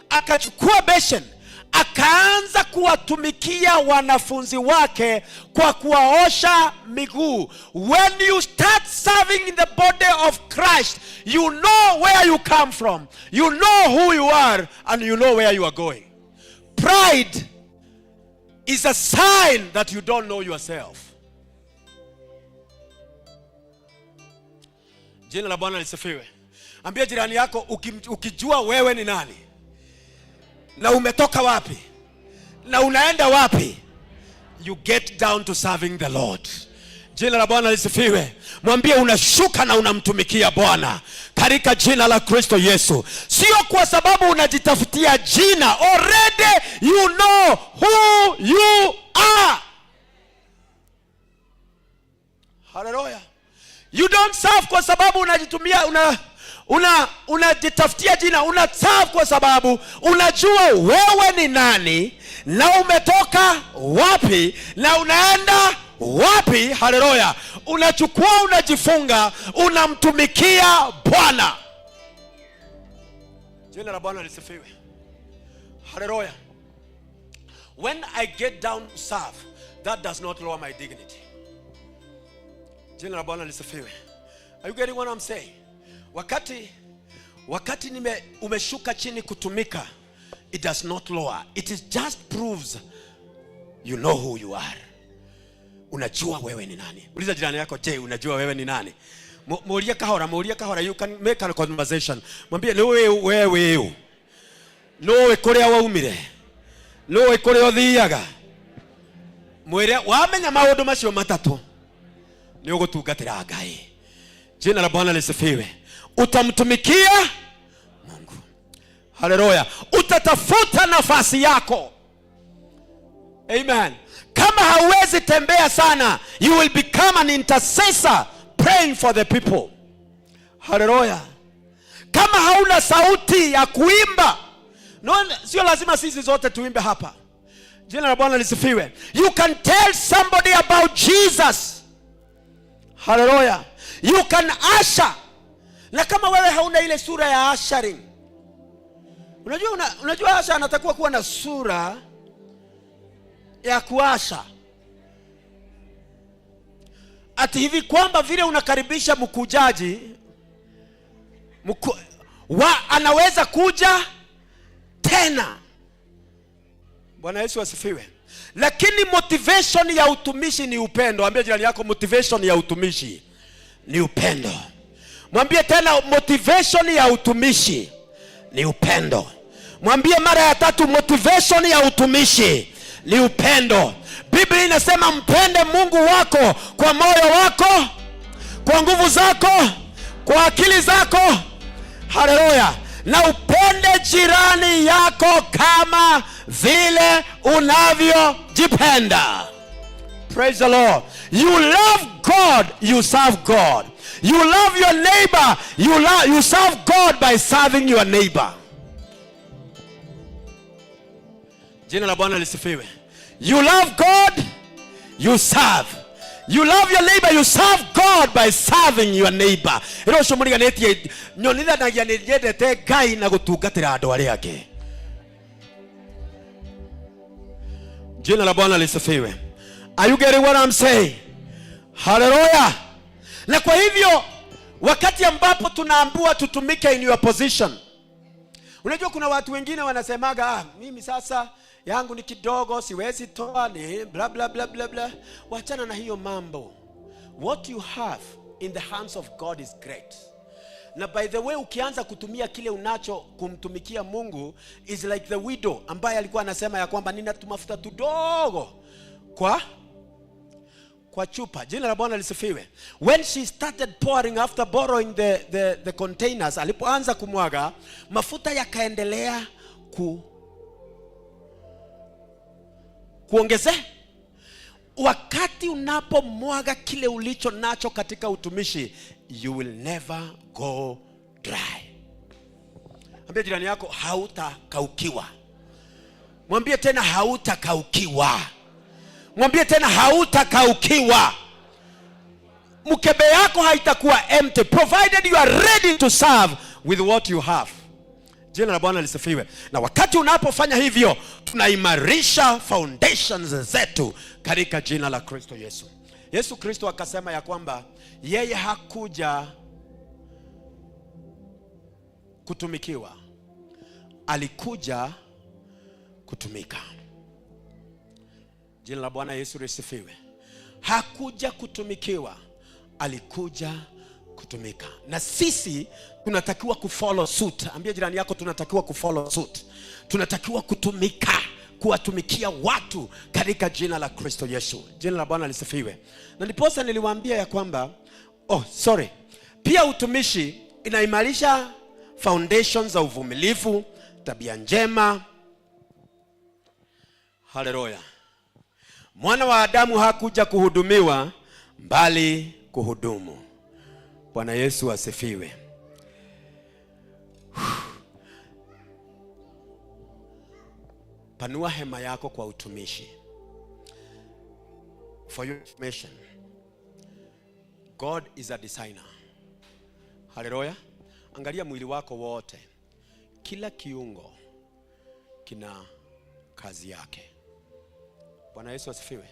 akachukua beshen, akaanza kuwatumikia wanafunzi wake kwa kuwaosha miguu. When you start serving in the body of Christ, you know where you come from, you know who you are, and you know where you are going. Pride is a sign that you don't know yourself. Jina la Bwana lisifiwe. Ambia jirani yako, ukijua wewe ni nani na umetoka wapi na unaenda wapi, you get down to serving the Lord. Jina la Bwana lisifiwe. Mwambie unashuka na unamtumikia Bwana katika jina la Kristo Yesu. Sio kwa sababu unajitafutia jina. Already you know who you are. Hallelujah. You don't serve kwa sababu unajitumia unajitafutia jina. Una serve kwa sababu unajua wewe ni nani na umetoka wapi na unaenda wapi. Haleluya. Unachukua, unajifunga, unamtumikia Bwana. Jina la Bwana lisifiwe. Haleluya. When I get down to serve, that does not lower my dignity. Jina la Bwana lisifiwe. Are you getting what I'm saying? Wakati umeshuka chini kutumika, it does not lower. It just proves you know who you are. Unajua wewe ni nani. Uliza jirani yako, je, unajua wewe ni nani? Muulia kahora, you can make a conversation. Mwambie wewe. Nowe kore waumire. Nowe kore othiaga. Mwire wamenya maundu macio matatu ni ugutungatira Ngai. Jina la Bwana lisifiwe. Utamtumikia Mungu. Haleluya. Utatafuta nafasi yako. Amen. Kama hauwezi tembea sana, you will become an intercessor praying for the people. Haleluya. Kama hauna sauti ya kuimba, no, sio lazima sisi zote tuimbe hapa. Jina la Bwana lisifiwe. You can tell somebody about Jesus. Haleluya. You can usher. Na kama wewe hauna ile sura ya ushering, unajua usher anatakiwa kuwa na sura ya kuasha. Ati hivi kwamba vile unakaribisha mkujaji anaweza kuja tena. Bwana Yesu asifiwe. Lakini motivation ya utumishi ni upendo. Ambia jirani yako, motivation ya utumishi ni upendo. Mwambie tena, motivation ya utumishi ni upendo. Mwambie mara ya tatu, motivation ya utumishi ni upendo. Biblia inasema mpende Mungu wako kwa moyo wako, kwa nguvu zako, kwa akili zako. Haleluya. Na upende jirani yako kama vile unavyojipenda. Praise the Lord. You love God, you serve God. You love your neighbor, you serve God by serving your neighbor. Jina la Bwana lisifiwe. You love God, you serve. You love your neighbor, you serve God by serving your neighbor. Ero shomuri ganetie nyonitha na yendete Ngai na gutungatira andu aria angi. Jina la Bwana lisifiwe. Are you getting what I'm saying? Hallelujah. Na kwa hivyo wakati ambapo tunaambiwa tutumike in your position, unajua kuna watu wengine wanasemaga mimi sasa yangu ni kidogo, siwezi toa, ni bla bla bla bla bla. Wachana na hiyo mambo. What you have in the hands of God is great. Na by the way, ukianza kutumia kile unacho kumtumikia Mungu is like the widow ambaye alikuwa anasema ya kwamba nina tumafuta tudogo kwa chupa. Jina la Bwana lisifiwe. When she started pouring after borrowing the containers, alipoanza kumwaga mafuta yakaendelea kuongezeka. Wakati unapomwaga kile ulicho nacho katika utumishi, you will never go dry. Ambia jirani yako, hautakaukiwa. Mwambie tena, hautakaukiwa. Mwambie tena, hautakaukiwa. Mkebe yako haitakuwa empty provided you are ready to serve with what you have. Jina la Bwana lisifiwe. Na wakati unapofanya hivyo, tunaimarisha foundations zetu katika jina la Kristo Yesu. Yesu Kristo akasema ya kwamba yeye hakuja kutumikiwa, alikuja kutumika. Jina la Bwana Yesu lisifiwe. Hakuja kutumikiwa, alikuja kutumika. Na sisi tunatakiwa kufollow suit. Ambia jirani yako, tunatakiwa kufollow suit. Tunatakiwa kutumika, kuwatumikia watu katika jina la Kristo Yesu. Jina la Bwana lisifiwe. Na ndiposa niliwaambia ya kwamba pia utumishi inaimarisha foundations za uvumilivu, tabia njema. Haleluya. Mwana wa Adamu hakuja kuhudumiwa bali kuhudumu. Bwana Yesu asifiwe. Panua hema yako kwa utumishi. For your information, God is a designer. Haleluya. Angalia mwili wako wote. Kila kiungo kina kazi yake. Bwana Yesu asifiwe.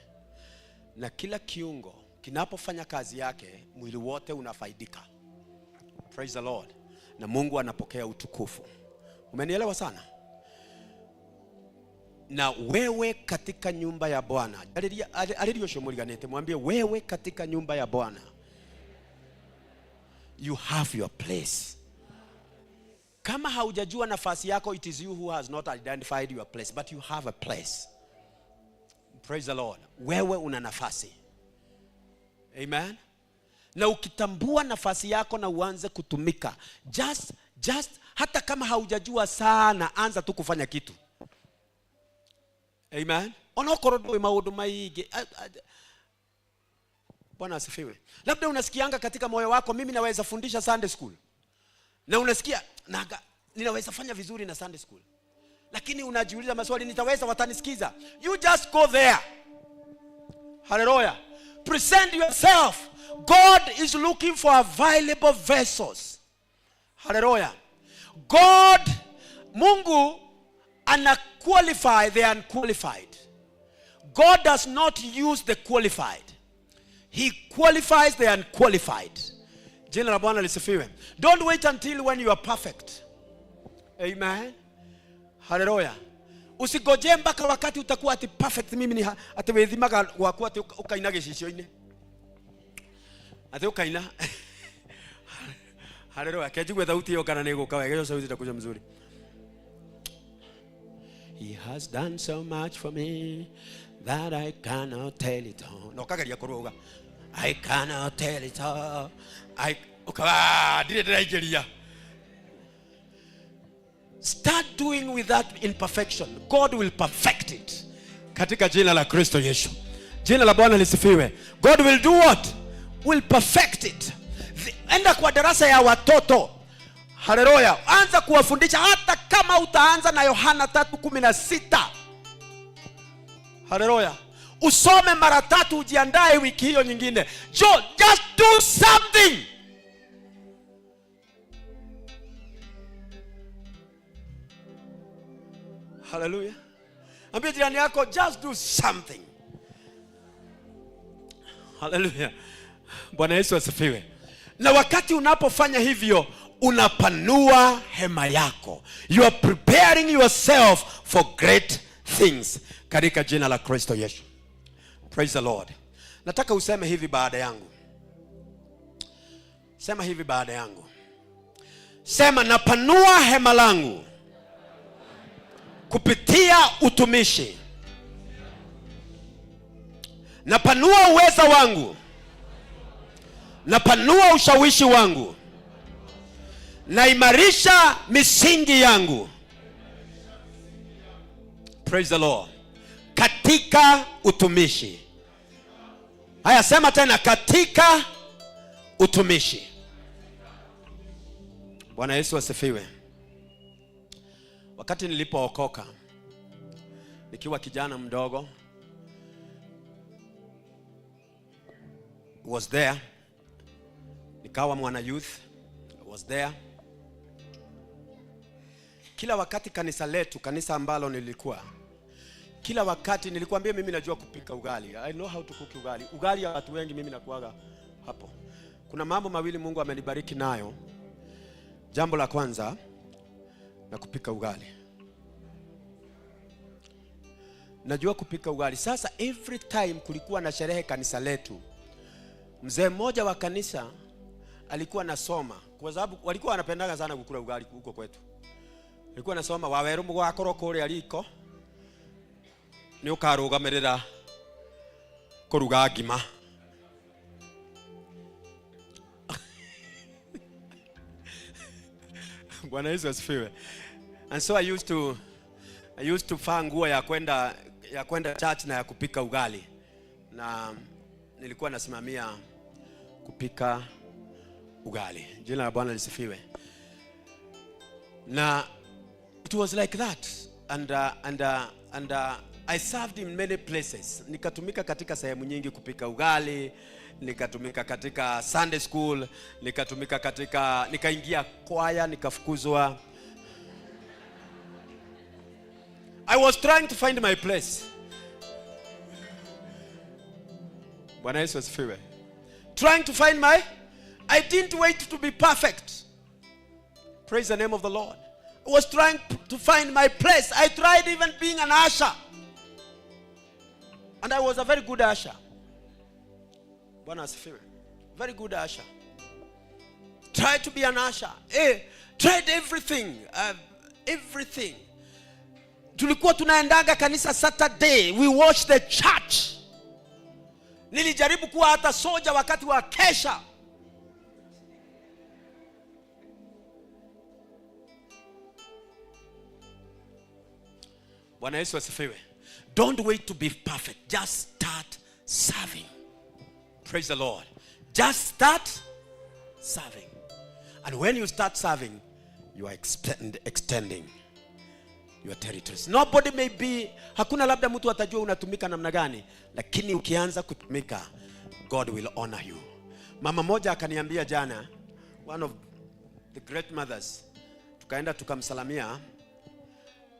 Na kila kiungo kinapofanya kazi yake, mwili wote unafaidika. Praise the Lord. Na Mungu anapokea utukufu. Umenielewa sana? Na wewe katika nyumba ya Bwana, aliliyoshomuliganete, mwambie wewe katika nyumba ya Bwana, you have your place. Kama haujajua nafasi yako, it is you who has not identified your place, but you have a place. Praise the Lord. Wewe una nafasi. Amen. Na ukitambua nafasi yako na uanze kutumika, just hata kama haujajua sana, anza tu kufanya kitu. Amen. Onokordo maudu maige. Bwana asifiwe. Labda unasikianga katika moyo wako, mimi naweza fundisha Sunday school. Na unasikia ninaweza fanya vizuri na Sunday school. Lakini unajiuliza maswali, nitaweza, watanisikiza? You just go there. Hallelujah. Present yourself. God is looking for available vessels. Hallelujah. God, Mungu ana qualify the unqualified. God does not use the qualified. He qualifies the unqualified. Jina la Bwana lisifiwe. Don't wait until when you are perfect. Amen. Hallelujah. Usigoje mpaka wakati utakuwa ati perfect. Mimi ni ati wethimaga kwa ati ukainage cicio-ini. Ati ukaina. Hallelujah. Kejigwe thauti yo kana niguka wega yo sauti itakuja mzuri. He has done so much for me that I cannot tell it all. No kagaria kuruga. I cannot tell it all. Start doing with that imperfection. God will perfect it. Katika jina la Kristo Yesu. Jina la Bwana lisifiwe. God will do what? Will perfect it. Enda kwa darasa ya watoto. Hallelujah. Anza kuwafundisha hata kama utaanza na Yohana 3:16. Hallelujah. Usome mara 3, ujiandae wiki hiyo nyingine. Just do something. Hallelujah. Ambia jirani yako, just do something. Hallelujah. Bwana Yesu asifiwe. Na wakati unapofanya hivyo, unapanua hema yako. You are preparing yourself for great things. Katika jina la Kristo Yesu. Praise the Lord. Nataka useme hivi baada yangu. Sema hivi baada yangu. Sema, napanua hema langu kupitia utumishi. Napanua uweza wangu. Napanua ushawishi wangu. Naimarisha misingi yangu. Praise the Lord. Katika utumishi. Haya, sema tena, katika utumishi. Bwana Yesu asifiwe. Wakati nilipookoka nikiwa kijana mdogo, was there. Nikawa mwana youth, was there. Kila wakati kanisa letu, kanisa ambalo nilikuwa, kila wakati nilikwambia mimi najua kupika ugali. I know how to cook ugali. Ugali ya watu wengi mimi nakuaga hapo. Kuna mambo mawili Mungu amenibariki nayo. Jambo la kwanza, na kupika ugali. Najua kupika ugali. Sasa every time kulikuwa na sherehe kanisa letu, mzee mmoja wa kanisa alikuwa nasoma, kwa sababu walikuwa wanapendanga sana kukula ugali huko kwetu. Alikuwa nasoma, waweru mugakoro kuri aliko ni ukarugamirira kuruga ngima. Bwana Yesu asifiwe. And so I used to faa nguo ya kwenda church na ya kupika ugali. Na nilikuwa nasimamia kupika ugali. Jina la Bwana lisifiwe. Na it was like that. And I served in many places. Nikatumika katika sehemu nyingi kupika ugali, nikatumika katika Sunday school, nikaingia kwaya, nikafukuzwa. I was trying to find my place. Bwana Yesu asifiwe. Trying to find I didn't wait to be perfect. Praise the name of the Lord. I was trying to find my place. I tried even being an usher. And I was a very good usher. Bwana asifiwe. Very good usher. Tried to be an usher. Tried everything. Everything. Tulikuwa tunaendaga kanisa Saturday. We watched the church. Nilijaribu kuwa hata soja wakati wa kesha. Bwana Yesu asifiwe. Don't wait to be perfect. Just start serving. Praise the Lord. Just start serving. And when you start serving, you are extending your territories. Nobody may be, hakuna labda mtu atajua unatumika namna gani, lakini ukianza kutumika, God will honor you. Mama moja akaniambia jana, one of the great mothers, tukaenda tukamsalamia,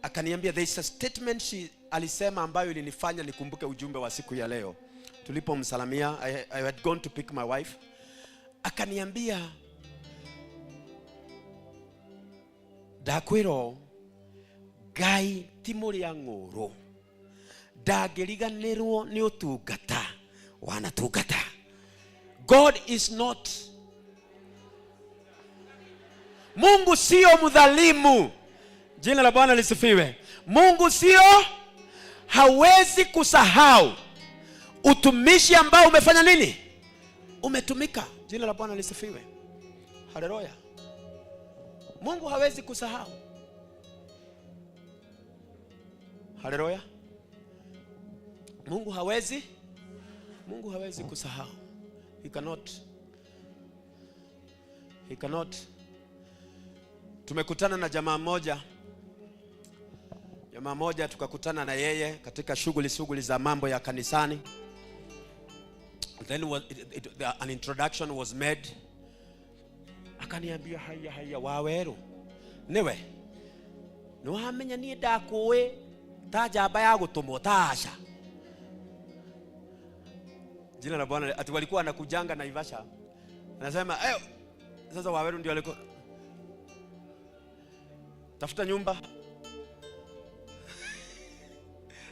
akaniambia there is a statement she alisema ambayo ilinifanya nikumbuke ujumbe wa siku ya leo. Tulipomsalamia, I had gone to pick my wife. Akaniambia, dakwiro Ngai ti muria nguru, ndangiriganirwo ni utungata wanatungata. God is not, Mungu sio mdhalimu. Jina la Bwana lisifiwe. Mungu sio, hawezi kusahau utumishi ambao umefanya nini? Umetumika. Jina la Bwana lisifiwe. Haleluya. Mungu hawezi kusahau. Haleluya. Mungu hawezi kusahau. He cannot. Tumekutana na jamaa moja tukakutana na yeye katika shughuli za mambo ya kanisani. Then an introduction was made. Akaniambia, haya waweru niwe nuhamenya ni ndakuwe tajamba ya gutumwo tasha. Jina la Bwana. Ati walikuwa anakujanga na Ivasha. Anasema sasa waweru ndio walikuwa tafuta nyumba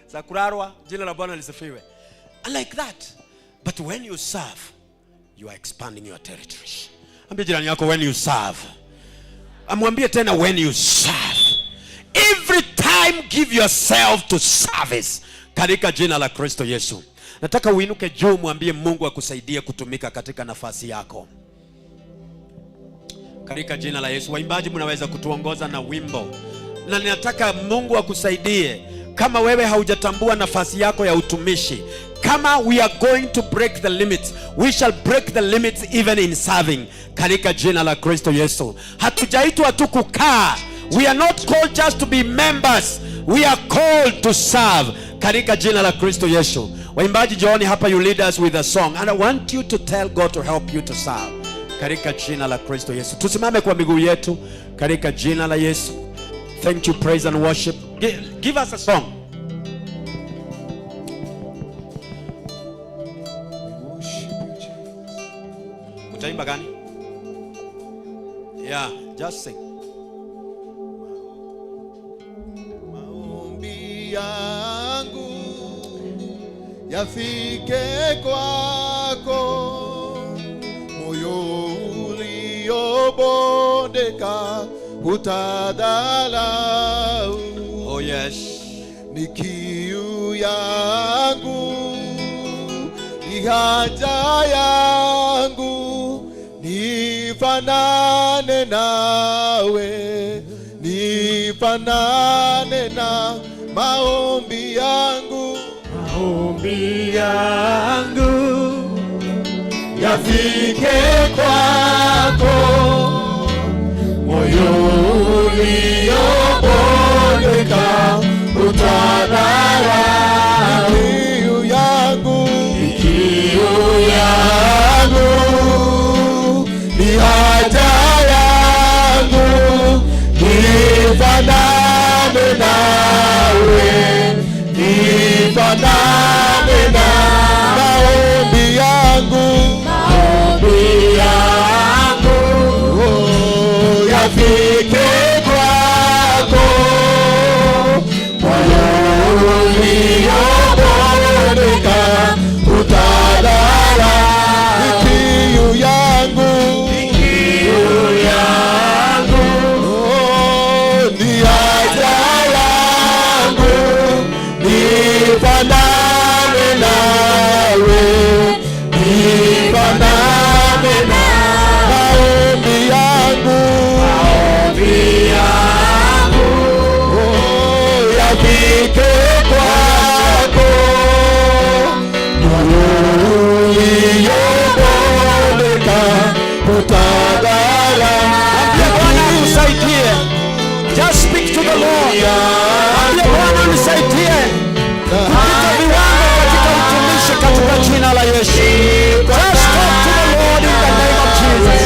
za kurarwa. Jina la Bwana lisifiwe. And like that. But when you serve, you are expanding your territories. Ambia jirani yako, when you serve. Amwambie tena, when you serve. Every time give yourself to service. Katika jina la Kristo Yesu. Nataka uinuke juu, mwambie Mungu akusaidie kutumika katika nafasi yako. Katika jina la Yesu. Waimbaji mnaweza kutuongoza na wimbo. Na ninataka Mungu akusaidie kama wewe haujatambua nafasi yako ya utumishi. Kama we are going to break the limits, we shall break the limits even in serving. Katika jina la Kristo Yesu. Hatujaitwa tu kukaa. We are not called just to be members. We are called to serve. Katika jina la Kristo Yesu. Waimbaji jooni hapa, you lead us with a song. And I want you to tell God to help you to serve. Katika jina la Kristo Yesu. Tusimame kwa miguu yetu. Katika jina la Yesu. Thank you, praise and worship. Give us a song. Utaimba gani? Yeah, just sing. Maombi yangu yafike kwako, moyo uliobondeka utadhalau. Oh yes. Ni kiu yangu, ni haja yangu, nifanane nawe, nifanane na maombi yangu. Maombi yangu yafike kwako, moyo uliobondeka utadhalau. Kiu yangu, kiu yangu, ni haja yangu, nifanane nawe, nifanane na maombi yangu. Maombi yangu yafike kwako, moyo uliobondeka utadhalau. Kiu yangu, kiu yangu, ni haja yangu, nifanane kwako, nuru iliyomulika kutawala. Ambia Bwana akusaidie. Just speak to the Lord. Ambia Bwana nisaidie kupita viwango katika utumishi katika jina la Yesu. Just talk to the Lord in the name of Jesus.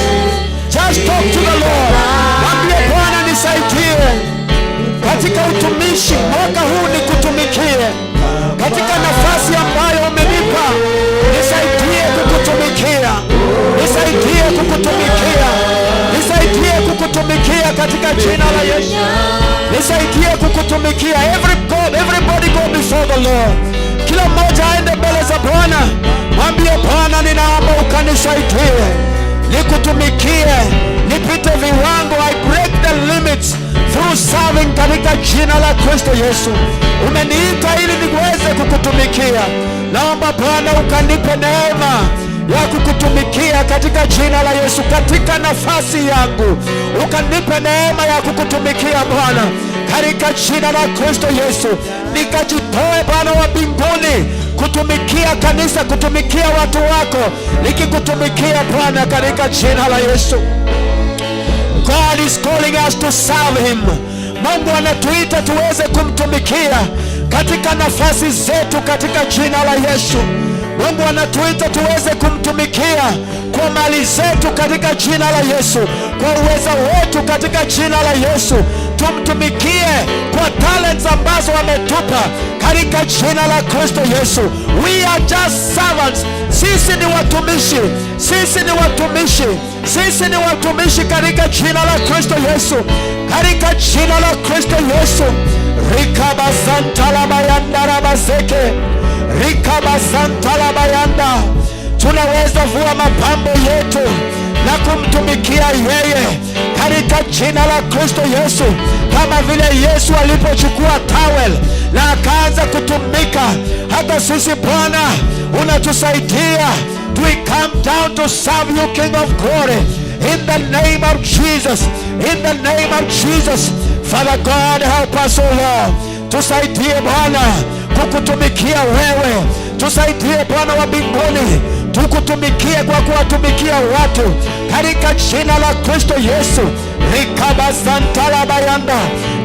Just talk to the Lord. Ambia Bwana nisaidie katika utumishi mwaka huu, nikutumikie katika nafasi ambayo umenipa. Nisaidie kukutumikia, nisaidie kukutumikia, nisaidie kukutumikia katika jina la Yesu. Nisaidie kukutumikia. Everybody go before the Lord. Kila mmoja aende mbele za Bwana. Mwambie Bwana, ninaomba ukanisaidie nikutumikie, nipite viwango. I break the limits through serving katika jina la Kristo Yesu. Umeniita ili niweze kukutumikia. Naomba Bwana ukanipe neema ya kukutumikia katika jina la Yesu. Katika nafasi yangu ukanipe neema ya kukutumikia Bwana katika jina la Kristo Yesu. Nikajitoe Bwana wa mbinguni kutumikia kanisa, kutumikia watu wako, nikikutumikia Bwana katika jina la Yesu. God is calling us to serve him. Mungu anatuita tuweze kumtumikia katika nafasi zetu katika jina la Yesu. Mungu anatuita tuweze kumtumikia kwa mali zetu katika jina la Yesu, kwa uwezo wetu katika jina la Yesu. Tumtumikie kwa talents ambazo ametupa katika jina la Kristo Yesu. We are just servants. Sisi ni watumishi, sisi ni watumishi, sisi ni watumishi katika jina la Kristo Yesu, katika jina la Kristo Yesu. Rikabasantalabayanda rabaseke, rikabasantalabayanda. Tunaweza vua mapambo yetu na kumtumikia yeye katika jina la Kristo Yesu, kama vile Yesu alipochukua towel na akaanza kutumika. Hata sisi Bwana unatusaidia. We come down to serve you, King of Glory, in the name of Jesus, in the name of Jesus. Father God, help us, O Lord. Tusaidie Bwana kukutumikia wewe. Tusaidie Bwana wa mbinguni tukutumikie kwa kuwatumikia watu katika jina la Kristo Yesu. Rikabasantalabayanda.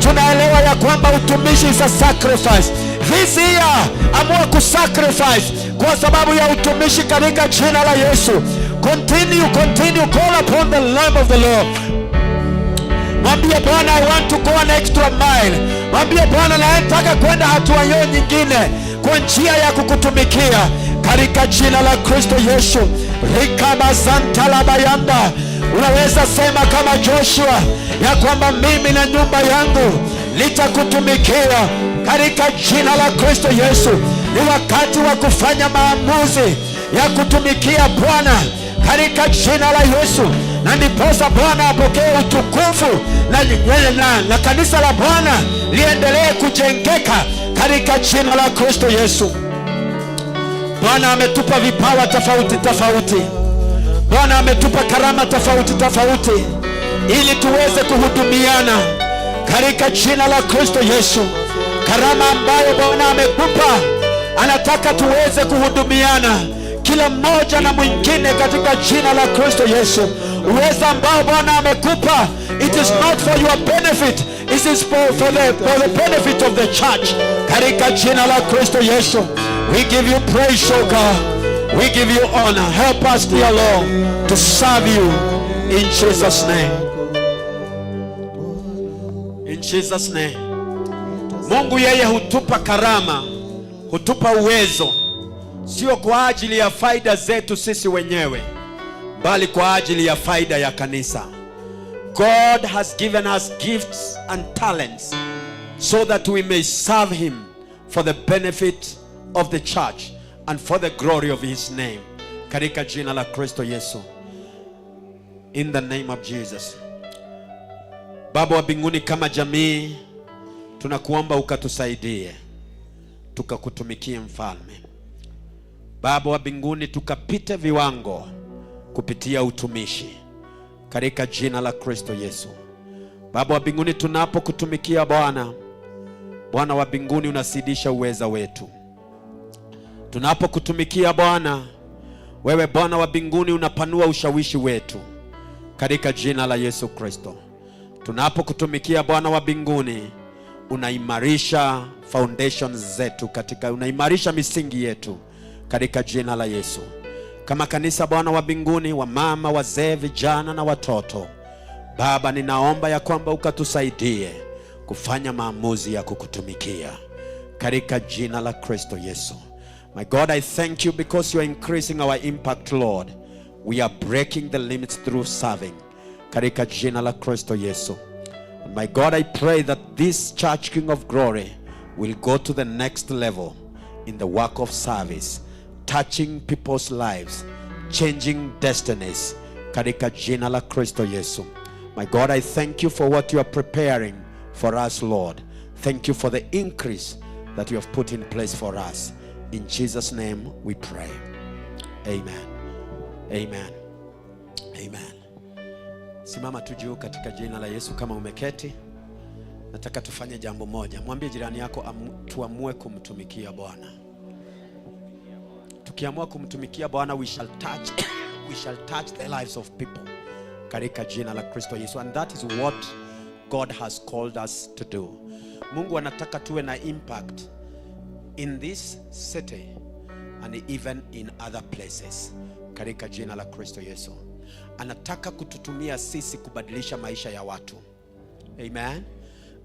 Tunaelewa ya kwamba utumishi is a sacrifice. This year amua kusacrifice kwa sababu ya utumishi katika jina la Yesu. Continue, call upon the name of the Lord. Mwambie Bwana, I want to go an extra mile. Mwambie Bwana, nataka kwenda hatua hiyo nyingine kwa njia ya kukutumikia katika jina la Kristo Yesu. Rikabasantalabayanda. Unaweza sema kama Joshua ya kwamba mimi na nyumba yangu nitakutumikia katika jina la Kristo Yesu. Ni wakati wa kufanya maamuzi ya kutumikia Bwana katika jina la Yesu, na ndiposa Bwana apokee utukufu na kanisa la Bwana liendelee kujengeka katika jina la Kristo Yesu. Bwana ametupa vipawa tofauti tofauti. Bwana ametupa karama tofauti tofauti ili tuweze kuhudumiana katika jina la Kristo Yesu. Karama ambayo Bwana amekupa, anataka tuweze kuhudumiana kila mmoja na mwingine katika jina la Kristo Yesu. Uwezo ambao Bwana amekupa, it is not for your benefit, it is for the benefit of the church katika jina la Kristo Yesu. We give you praise, O God. We give you honor. Help us, dear Lord, to serve you in Jesus' name. In Jesus' name. Mungu yeye hutupa karama, hutupa uwezo, sio kwa ajili ya faida zetu sisi wenyewe, bali kwa ajili ya faida ya kanisa. God has given us gifts and talents so that we may serve him for the benefit of the church and for the glory of his name. Katika jina la Kristo Yesu. In the name of Jesus. Baba wa mbinguni, kama jamii tunakuomba ukatusaidie tukakutumikie mfalme. Baba wa mbinguni, tukapite viwango kupitia utumishi katika jina la Kristo Yesu. Baba wa mbinguni, tunapokutumikia Bwana, Bwana wa mbinguni unasidisha uweza wetu. Tunapokutumikia Bwana, wewe Bwana wa mbinguni unapanua ushawishi wetu katika jina la Yesu Kristo. Tunapokutumikia Bwana wa mbinguni, unaimarisha foundations zetu, unaimarisha misingi yetu katika jina la Yesu. Kama kanisa Bwana wa mbinguni, wa mama, wazee, vijana na watoto, Baba, ninaomba ya kwamba ukatusaidie kufanya maamuzi ya kukutumikia katika jina la Kristo Yesu. My God, I thank you because you are increasing our impact, Lord. We are breaking the limits through serving katika jina la Kristo Yesu. And my God, I pray that this Church King of Glory will go to the next level in the work of service, touching people's lives, changing destinies katika jina la Kristo Yesu. My God, I thank you for what you are preparing for us, Lord. Thank you for the increase that you have put in place for us. In Jesus' name we pray. Amen. Amen. Amen. Simama tu juu katika jina la Yesu. Kama umeketi, nataka tufanye jambo moja. Mwambie jirani yako tuamue kumtumikia Bwana. Tukiamua kumtumikia Bwana, we shall touch the lives of people katika jina la Kristo Yesu. And that is what God has called us to do. Mungu anataka tuwe na impact in this city and even in other places katika jina la Kristo Yesu. Anataka kututumia sisi kubadilisha maisha ya watu. Amen.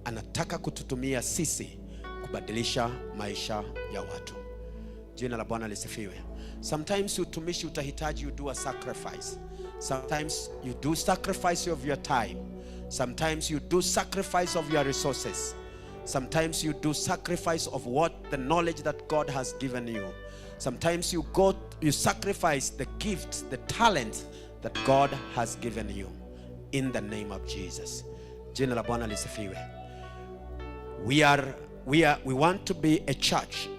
Anataka kututumia sisi kubadilisha maisha ya watu. Jina la Bwana lisifiwe. Sometimes utumishi utahitaji you do a sacrifice. Sometimes you do sacrifice of your time. Sometimes you do sacrifice of your resources. Sometimes you do sacrifice of the knowledge that God has given you. Sometimes you sacrifice the gifts, the talent that God has given you in the name of Jesus. Jina la Bwana lisifiwe. We want to be a church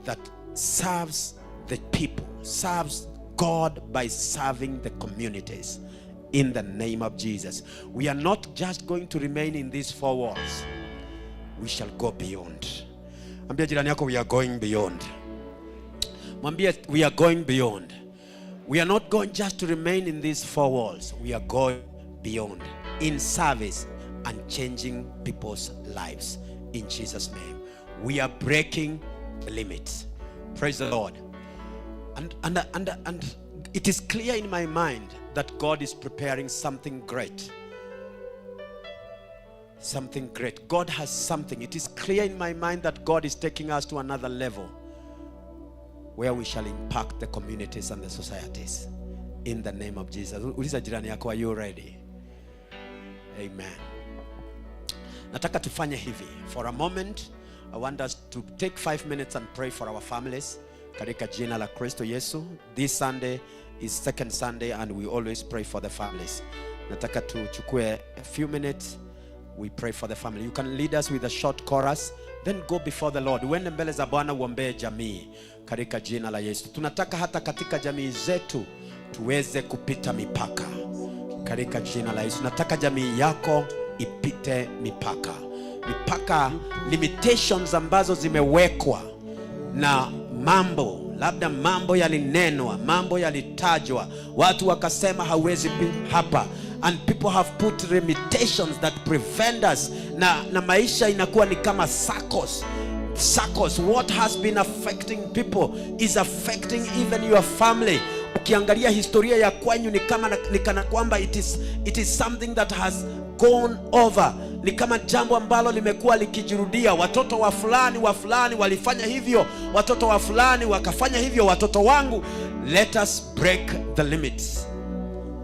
that serves the people, serves God by serving the communities in the name of Jesus. We are not just going to remain in these four walls. We shall go beyond. Mwambie jirani yako, we are going beyond. Mwambie, we are going beyond. We are not going just to remain in these four walls. We are going beyond in service and changing people's lives in Jesus' name. We are breaking the limits. Praise the Lord. And it is clear in my mind that God is preparing something great. Something great. God has something. It is clear in my mind that God is taking us to another level where we shall impact the communities and the societies in the name of Jesus. Uliza jirani yako, are you ready? Amen. Nataka tufanye hivi. For a moment, I want us to take 5 minutes and pray for our families katika jina la Kristo Yesu. This Sunday is second Sunday and we always pray for the families. Nataka tuchukue a few minutes. We pray for the family. You can lead us with a short chorus, then go before the Lord. Uende mbele za Bwana uombee jamii katika jina la Yesu. Tunataka hata katika jamii zetu tuweze kupita mipaka katika jina la Yesu. Nataka jamii yako ipite mipaka. Mipaka, limitations ambazo zimewekwa na mambo, labda mambo yalinenwa, mambo yalitajwa, watu wakasema hawezi hapa. And people have put limitations that prevent us. Na maisha inakuwa ni kama circles. What has been affecting people is affecting even your family. Ukiangalia historia ya kwanyu ni kana kwamba it is something that has gone over. Ni kama jambo ambalo limekuwa likijirudia. Watoto wa fulani walifanya hivyo, watoto wa fulani wakafanya hivyo, watoto wangu. Let us break the limits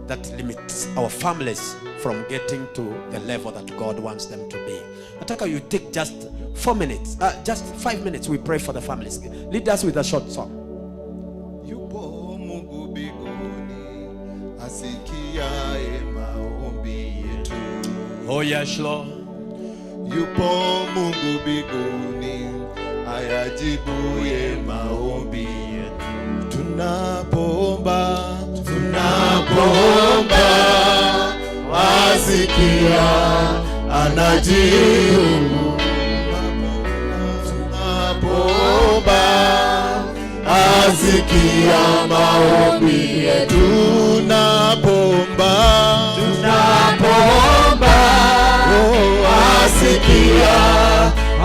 that limits our families from getting to the level that God wants them to be. Nataka you take just 4 minutes, just 5 minutes. We pray for the families. Lead us with a short song. Yupo Mungu mbinguni, asikiaye maombi yetu. Oh yes, Lord. Yupo Mungu mbinguni, ayajibuye maombi yetu. Tunapoomba, asikia, anajibu. asikia maombi yetu. Tunapomba, oh, asikia,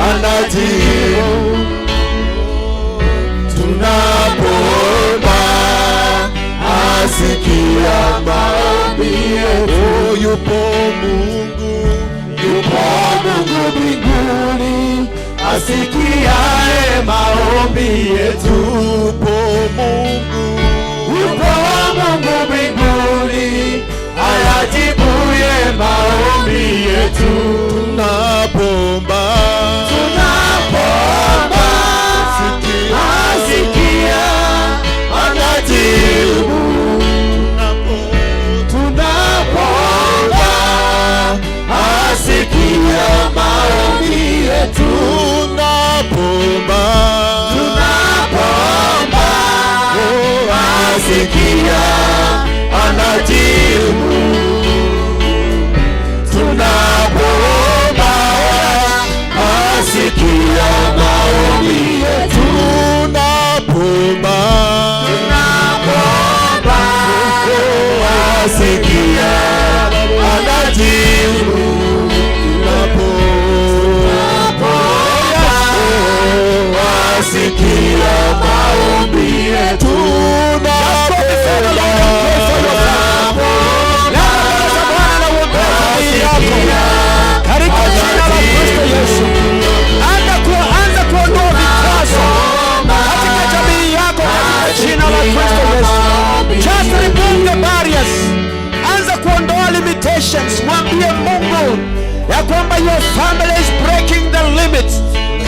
anajibu. Tunapomba, asikia maombi yetu. Oh, yupo Mungu mbinguni, asikiaye maombi yetu. Yupo Mungu mbinguni, ayajibuye maombi yetu. Tunapomba, asikia, anajibu. Tunapomba, asikia maombi yetu. Tunapomba, oh, asikia, anajibu. Tunapomba, asikia maombi yetu. Tunapomba, oh, asikia, anajibu. Asikia maombi yetu. Katika jina la Kristo Yesu, anza kuondoa vikwazo katika jamii yako katika jina la Kristo Yesu. Just remove the barriers. Anza kuondoa limitations. Mwambie Mungu ya kwamba your family is breaking the limits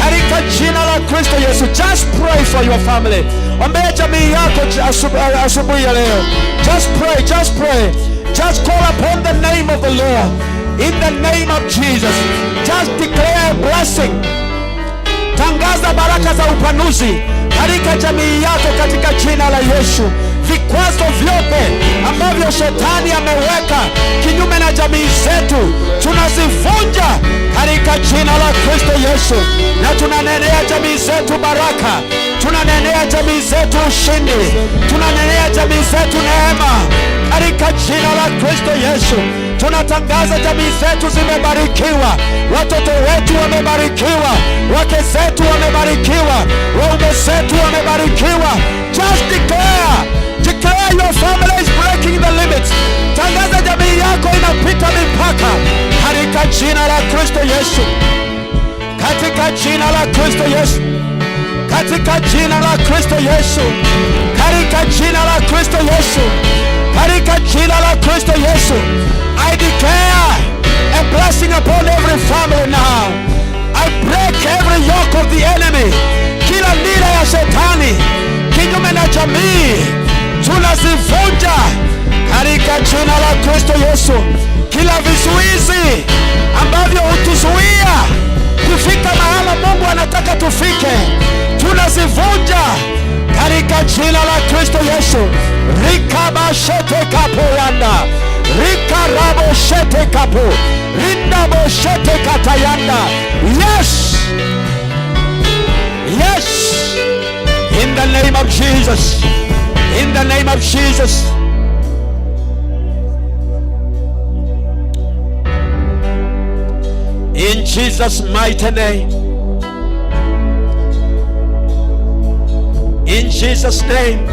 katika jina la Kristo Yesu. Just pray for your family. Ombea jamii yako asubuhi ya leo. Just pray, just pray. Just call upon the name of the Lord. In the name of Jesus. Just declare a blessing. Tangaza baraka za upanuzi katika jamii yako katika jina la Yesu. Vikwazo vyote ambavyo shetani ameweka kinyume na jamii zetu tunazivunja katika jina la Kristo Yesu, na tunanenea jamii zetu baraka, tunanenea jamii zetu ushindi, tunanenea jamii zetu neema katika jina la Kristo Yesu. Tunatangaza jamii zetu zimebarikiwa, watoto wetu wamebarikiwa, wake zetu wamebarikiwa, waume zetu wamebarikiwa. Just declare your family is breaking the limits. Tangaza jamii yako inapita mipaka katika jina la Kristo Yesu, katika jina la Kristo Yesu, katika jina la Kristo Yesu, katika jina la Kristo Yesu, katika jina la Kristo Yesu. I declare a blessing upon every family now. I break every yoke of the enemy. Kila nira ya shetani kinyume na jamii tunazivunja katika jina la Kristo Yesu. Kila vizuizi ambavyo hutuzuia kufika mahala Mungu anataka tufike, tunazivunja katika jina la Kristo Yesu. Rikabashete kapo yanda, rikarabo shete kapo, rindabo shete katayanda. Yes, yes, in the name of Jesus, in the name of Jesus. In Jesus' mighty name. In Jesus' name.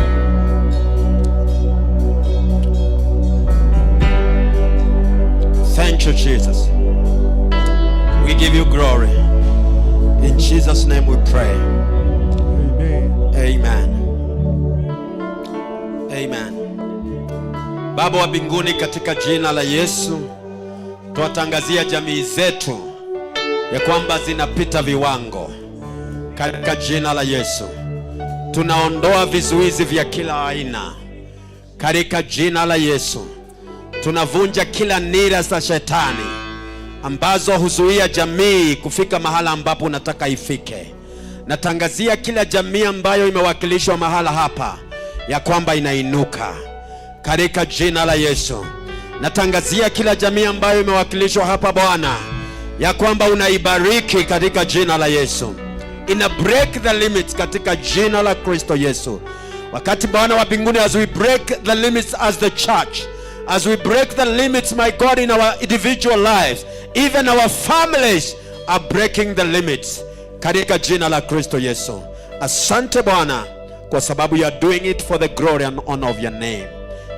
Thank you, Jesus. We give you glory. In Jesus' name we pray. Amen. Amen. Baba wa mbinguni, katika jina la Yesu tuwatangazia jamii zetu ya kwamba zinapita viwango katika jina la Yesu. Tunaondoa vizuizi vya kila aina katika jina la Yesu. Tunavunja kila nira za shetani ambazo huzuia jamii kufika mahala ambapo unataka ifike. Natangazia kila jamii ambayo imewakilishwa mahala hapa ya kwamba inainuka katika jina la Yesu. Natangazia kila jamii ambayo imewakilishwa hapa Bwana ya kwamba unaibariki katika jina la Yesu. Ina break the limits katika jina la Kristo Yesu. Wakati Bwana wa mbinguni, as we break the limits as the church, as we break the limits, my God, in our individual lives, even our families are breaking the limits. Katika jina la Kristo Yesu. Asante Bwana kwa sababu you are doing it for the glory and honor of your name.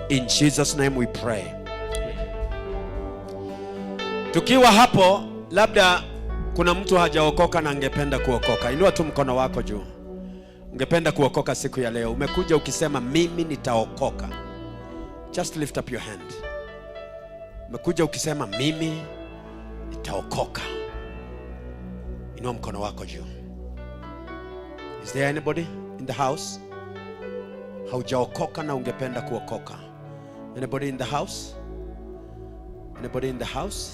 In Jesus' name we pray. Tukiwa hapo, labda kuna mtu hajaokoka na angependa kuokoka. Inua tu mkono wako juu. Ungependa kuokoka siku ya leo. Umekuja ukisema mimi nitaokoka. Just lift up your hand. Umekuja ukisema mimi nitaokoka. Inua mkono wako juu. Is there anybody in the house? Haujaokoka na ungependa kuokoka. Anybody in the house? Anybody in the house?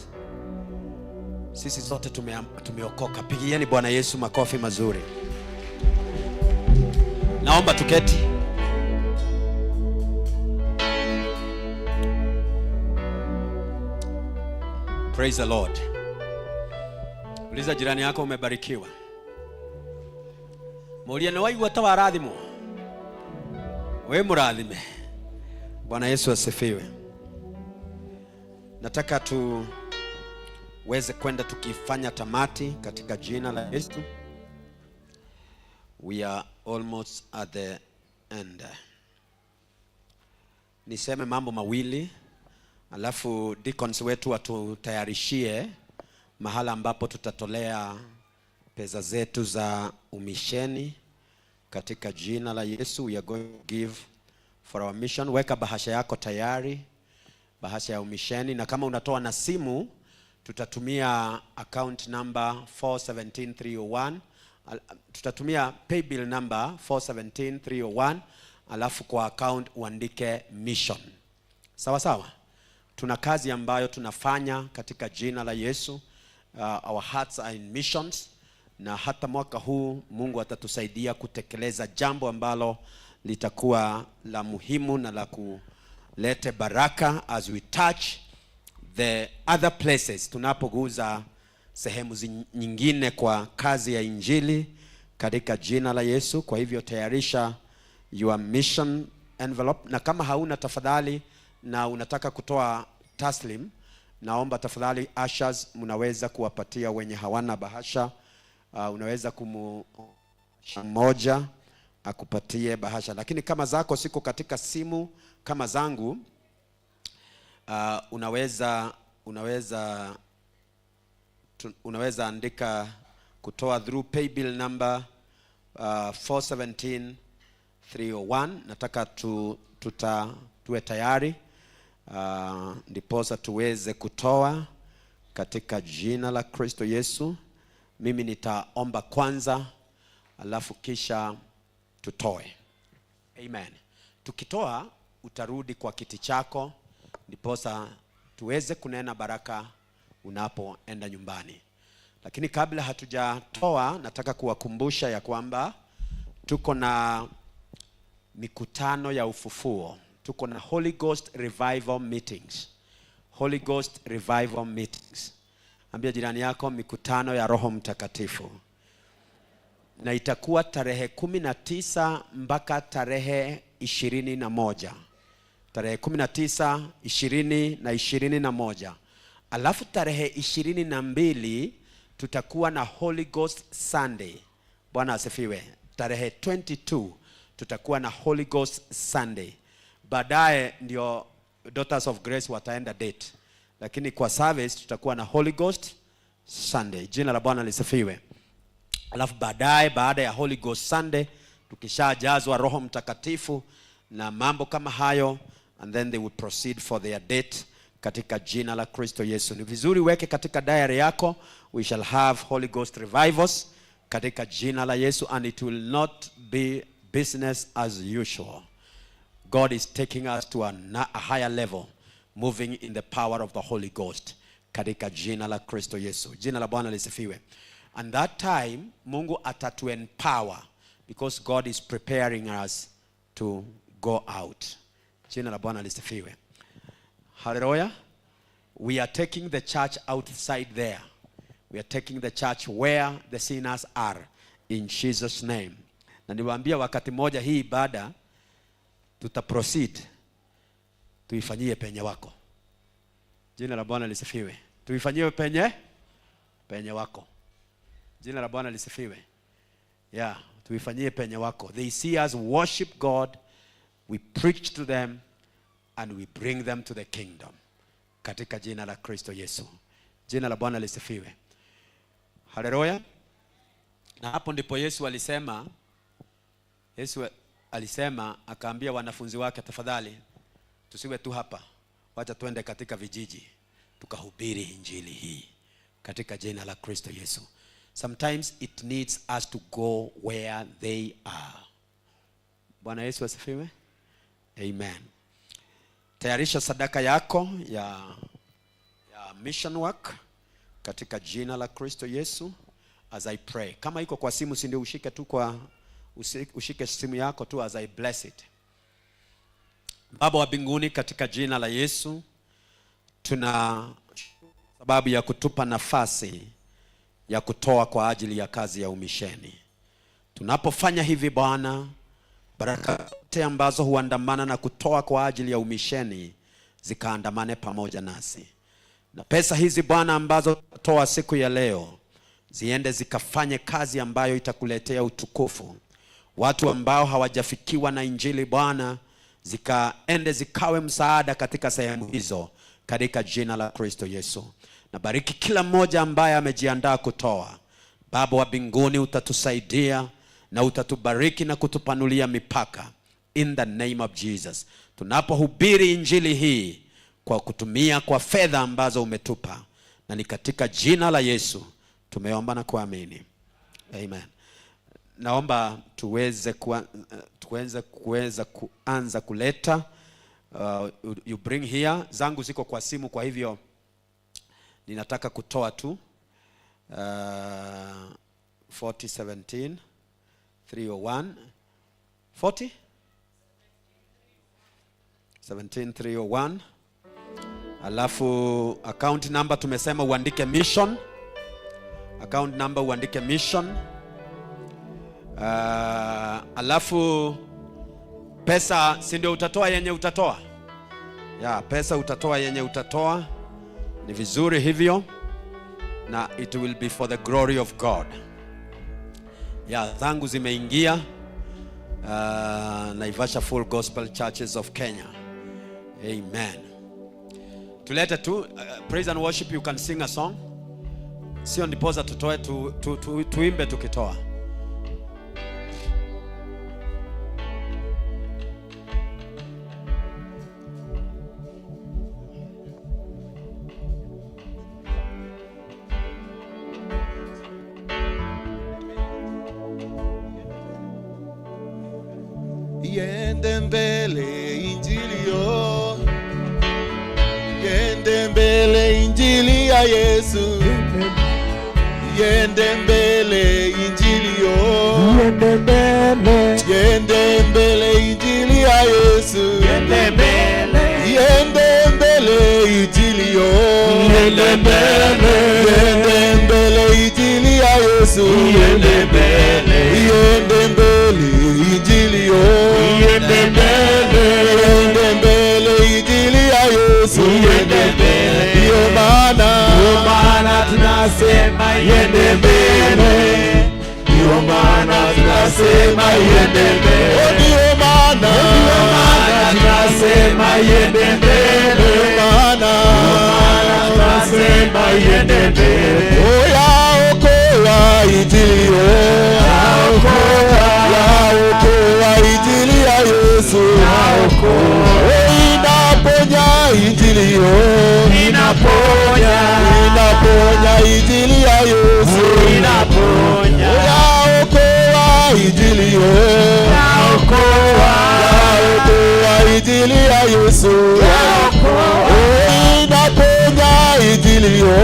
Sisi zote tumeokoka. Pigieni Bwana Yesu makofi mazuri. Naomba tuketi. Praise the Lord. Uliza jirani yako umebarikiwa. Muulie na waigua ta warathimo. We murathime. Bwana Yesu asifiwe. Nataka tuweze kwenda tukifanya tamati katika jina la Yesu. We are almost at the end. Niseme mambo mawili, alafu deacons wetu watutayarishie mahala ambapo tutatolea pesa zetu za umisheni katika jina la Yesu. We are going to give for our mission. Weka bahasha yako tayari, bahasha ya umisheni, na kama unatoa na simu tutatumia account number 417301. Tutatumia paybill number 417301, alafu kwa account uandike mission. Sawa sawa? Tuna kazi ambayo tunafanya katika jina la Yesu. Our hearts are in missions, na hata mwaka huu Mungu atatusaidia kutekeleza jambo ambalo litakuwa la muhimu na la kulete baraka as we touch the other places, tunapoguza sehemu nyingine kwa kazi ya injili katika jina la Yesu. Kwa hivyo tayarisha your mission envelope, na kama hauna tafadhali na unataka kutoa taslim, naomba tafadhali ushers mnaweza kuwapatia wenye hawana bahasha. Unaweza mmoja akupatie bahasha, lakini kama zako siko katika simu kama zangu, unaweza andika kutoa through paybill number 417301. Nataka tuwe tayari ndiposa tuweze kutoa katika jina la Kristo Yesu. Mimi nitaomba kwanza, alafu kisha tutoe. Amen. Tukitoa utarudi kwa kiti chako ndiposa tuweze kunena baraka unapoenda nyumbani. Lakini kabla hatujatoa, nataka kuwakumbusha ya kwamba tuko na mikutano ya ufufuo. Tuko na Holy Ghost Revival Meetings. Holy Ghost Revival Meetings. Ambia jirani yako mikutano ya Roho Mtakatifu. Na itakuwa tarehe 19 mpaka tarehe 21. Tarehe 19, 20 na 21. Alafu tarehe 22 tutakuwa na Holy Ghost Sunday. Bwana asifiwe. Tarehe 22 tutakuwa na Holy Ghost Sunday. Baadaye ndio Daughters of Grace wataenda date. Lakini kwa service tutakuwa na Holy Ghost Sunday. Jina la Bwana lisifiwe. Alafu baadaye, baada ya Holy Ghost Sunday, tukishajazwa Roho Mtakatifu na mambo kama hayo, and then they would proceed for their date katika jina la Kristo Yesu. Ni vizuri weke katika diary yako, we shall have Holy Ghost revivals katika jina la Yesu, and it will not be business as usual. God is taking us to a higher level, moving in the power of the Holy Ghost katika jina la Kristo Yesu. Jina la Bwana lisifiwe. And that time Mungu atatu empower, because God is preparing us to go out. Jina la Bwana lisifiwe. Hallelujah. We are taking the church outside there. We are taking the church where the sinners are, in Jesus name. Na niwaambia wakati moja hii ibada Tutaproceed tuifanyie penye wako. Jina la Bwana lisifiwe. Tuifanyie penye wako. Jina la Bwana lisifiwe. Yeah, tuifanyie penye wako. They see us worship God, we preach to them, and we bring them to the kingdom. Katika jina la Kristo Yesu. Jina la Bwana lisifiwe. Haleluya. Na hapo ndipo Yesu alisema akaambia wanafunzi wake, tafadhali tusiwe tu hapa, wacha tuende katika vijiji tukahubiri injili hii katika jina la Kristo Yesu. Sometimes it needs us to go where they are. Bwana Yesu asifiwe. Amen. Tayarisha sadaka yako ya mission work katika jina la Kristo Yesu as I pray. Kama iko kwa simu, si ndio ushike tu ushike simu yako tu as I bless it. Baba wa mbinguni, katika jina la Yesu, tuna sababu ya kutupa nafasi ya kutoa kwa ajili ya kazi ya umisheni. Tunapofanya hivi Bwana, baraka zote ambazo huandamana na kutoa kwa ajili ya umisheni zikaandamane pamoja nasi. Na pesa hizi Bwana ambazo toa siku ya leo, ziende zikafanye kazi ambayo itakuletea utukufu. Watu ambao hawajafikiwa na injili Bwana, zikaende zikawe msaada katika sehemu hizo katika jina la Kristo Yesu. Na bariki kila mmoja ambaye amejiandaa kutoa. Baba wa mbinguni, utatusaidia na utatubariki na kutupanulia mipaka in the name of Jesus. Tunapohubiri injili hii kwa kutumia kwa fedha ambazo umetupa, na ni katika jina la Yesu tumeomba na kuamini. Amen. Naomba tuweze kuanza kuleta you bring here. Zangu ziko kwa simu, kwa hivyo ninataka kutoa tu 4017 301 40 17301. Alafu account number tumesema uandike mission. Account number uandike mission. Alafu pesa si ndio utatoa yenye utatoa. Pesa utatoa yenye utatoa. Ni vizuri hivyo, na it will be for the glory of God. Zangu zimeingia Naivasha Full Gospel Churches of Kenya. Amen. Tulete tu praise and worship. You can sing a song. Sio ndipoza tutoe tuimbe tukitoa. Yende mbele injili yo, yende mbele injili ya Yesu, yende mbele injili yo, yende mbele injili ya Yesu, yende mbele injili yo, yende mbele injili ya Yesu, yende mbele injili yo, yende mbele injili ya Yesu, yende mbele. Ndio maana tunasema yende mbele, ndio maana tunasema yende mbele, ndio maana tunasema yende mbele, ndio maana tunasema yende mbele. Oya okoa injili yo, okoa injili ya Yesu, inaponya injili yo, inaponya injili ya Yesu, inaponya. Okoa injili yo, okoa injili ya Yesu, inaponya injili yo,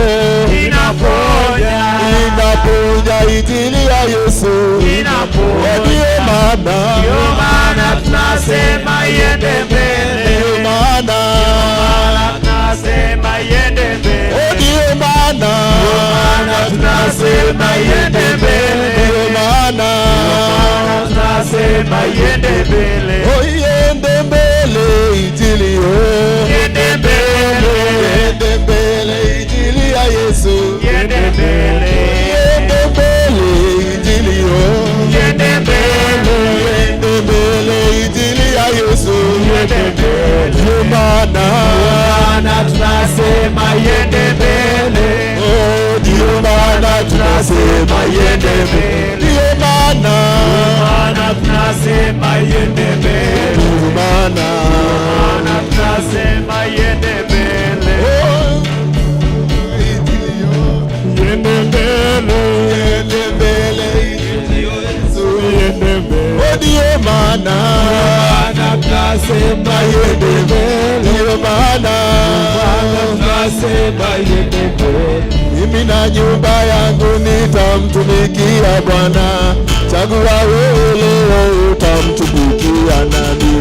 inaponya injili ya Yesu, inaponya. Ndio maana tunasema yende mbele, ndio maana tunasema yende mbele, ndio maana tunasema yende mbele, ndio maana tunasema yende mbele, yende mbele. iende mbele. Oh, ndio maana tunasema iende mbele. Ndio maana tunasema iende mbele. Ndio maana tunasema iende mbele. Iende mbele. Iende mbele. Iende mbele. Ndio maana tunasema iende mbele. Ndio maana tunasema iende mbele. Mimi na nyumba yangu nitamtumikia Bwana. Chagua wewe leo, utamtumikia nani?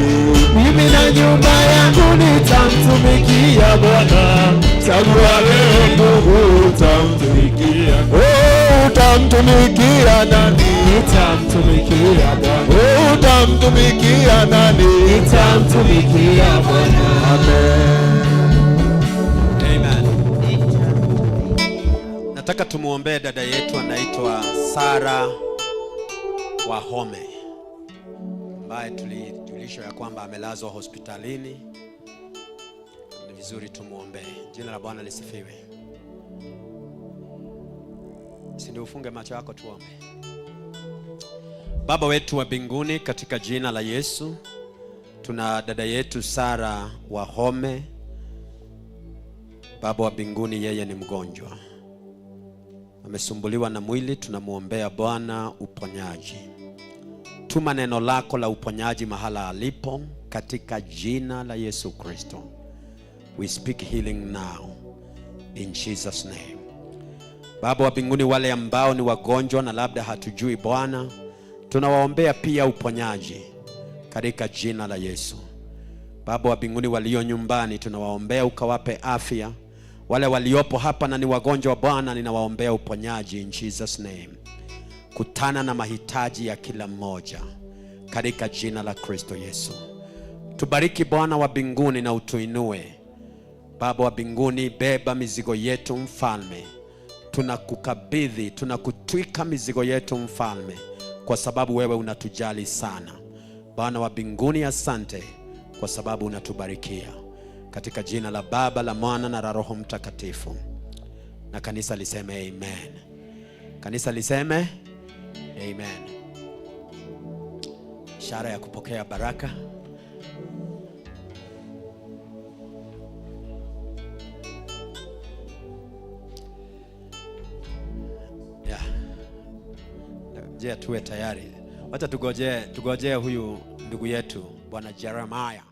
Mimi na nyumba yangu nitamtumikia Bwana. Chagua wewe Mungu, utamtumikia. Oh, utamtumikia nani? Nitamtumikia Bwana. Oh, utamtumikia nani? Nitamtumikia Bwana. Amen. Nataka tumuombee dada yetu anaitwa Sara Wahome, ambaye tulishwa ya kwamba amelazwa hospitalini. Ni vizuri tumuombee. Jina la Bwana lisifiwe. Ndio ufunge macho yako tuombe. Baba wetu wa mbinguni, katika jina la Yesu, tuna dada yetu Sara Wahome. Baba wa mbinguni, yeye ni mgonjwa, amesumbuliwa na mwili. Tunamuombea Bwana uponyaji. Tuma neno lako la uponyaji mahala alipo, katika jina la Yesu Kristo. We speak healing now in Jesus name. Baba wa mbinguni, wale ambao ni wagonjwa na labda hatujui Bwana, tunawaombea pia uponyaji katika jina la Yesu. Baba wa mbinguni, walio nyumbani tunawaombea ukawape afya. Wale waliopo hapa na ni wagonjwa Bwana, ninawaombea uponyaji in Jesus name. Kutana na mahitaji ya kila mmoja katika jina la Kristo Yesu. Tubariki Bwana wa mbinguni na utuinue. Baba wa mbinguni, beba mizigo yetu mfalme. Tunakukabidhi, tunakutwika mizigo yetu mfalme, kwa sababu wewe unatujali sana. Bwana wa mbinguni, asante kwa sababu unatubarikia. Katika jina la Baba, la Mwana na la Roho Mtakatifu. Na kanisa liseme amen. Kanisa liseme amen. Ishara ya kupokea baraka. Je, tuwe tayari? Wacha tugojee huyu ndugu yetu Bwana Jeremiah.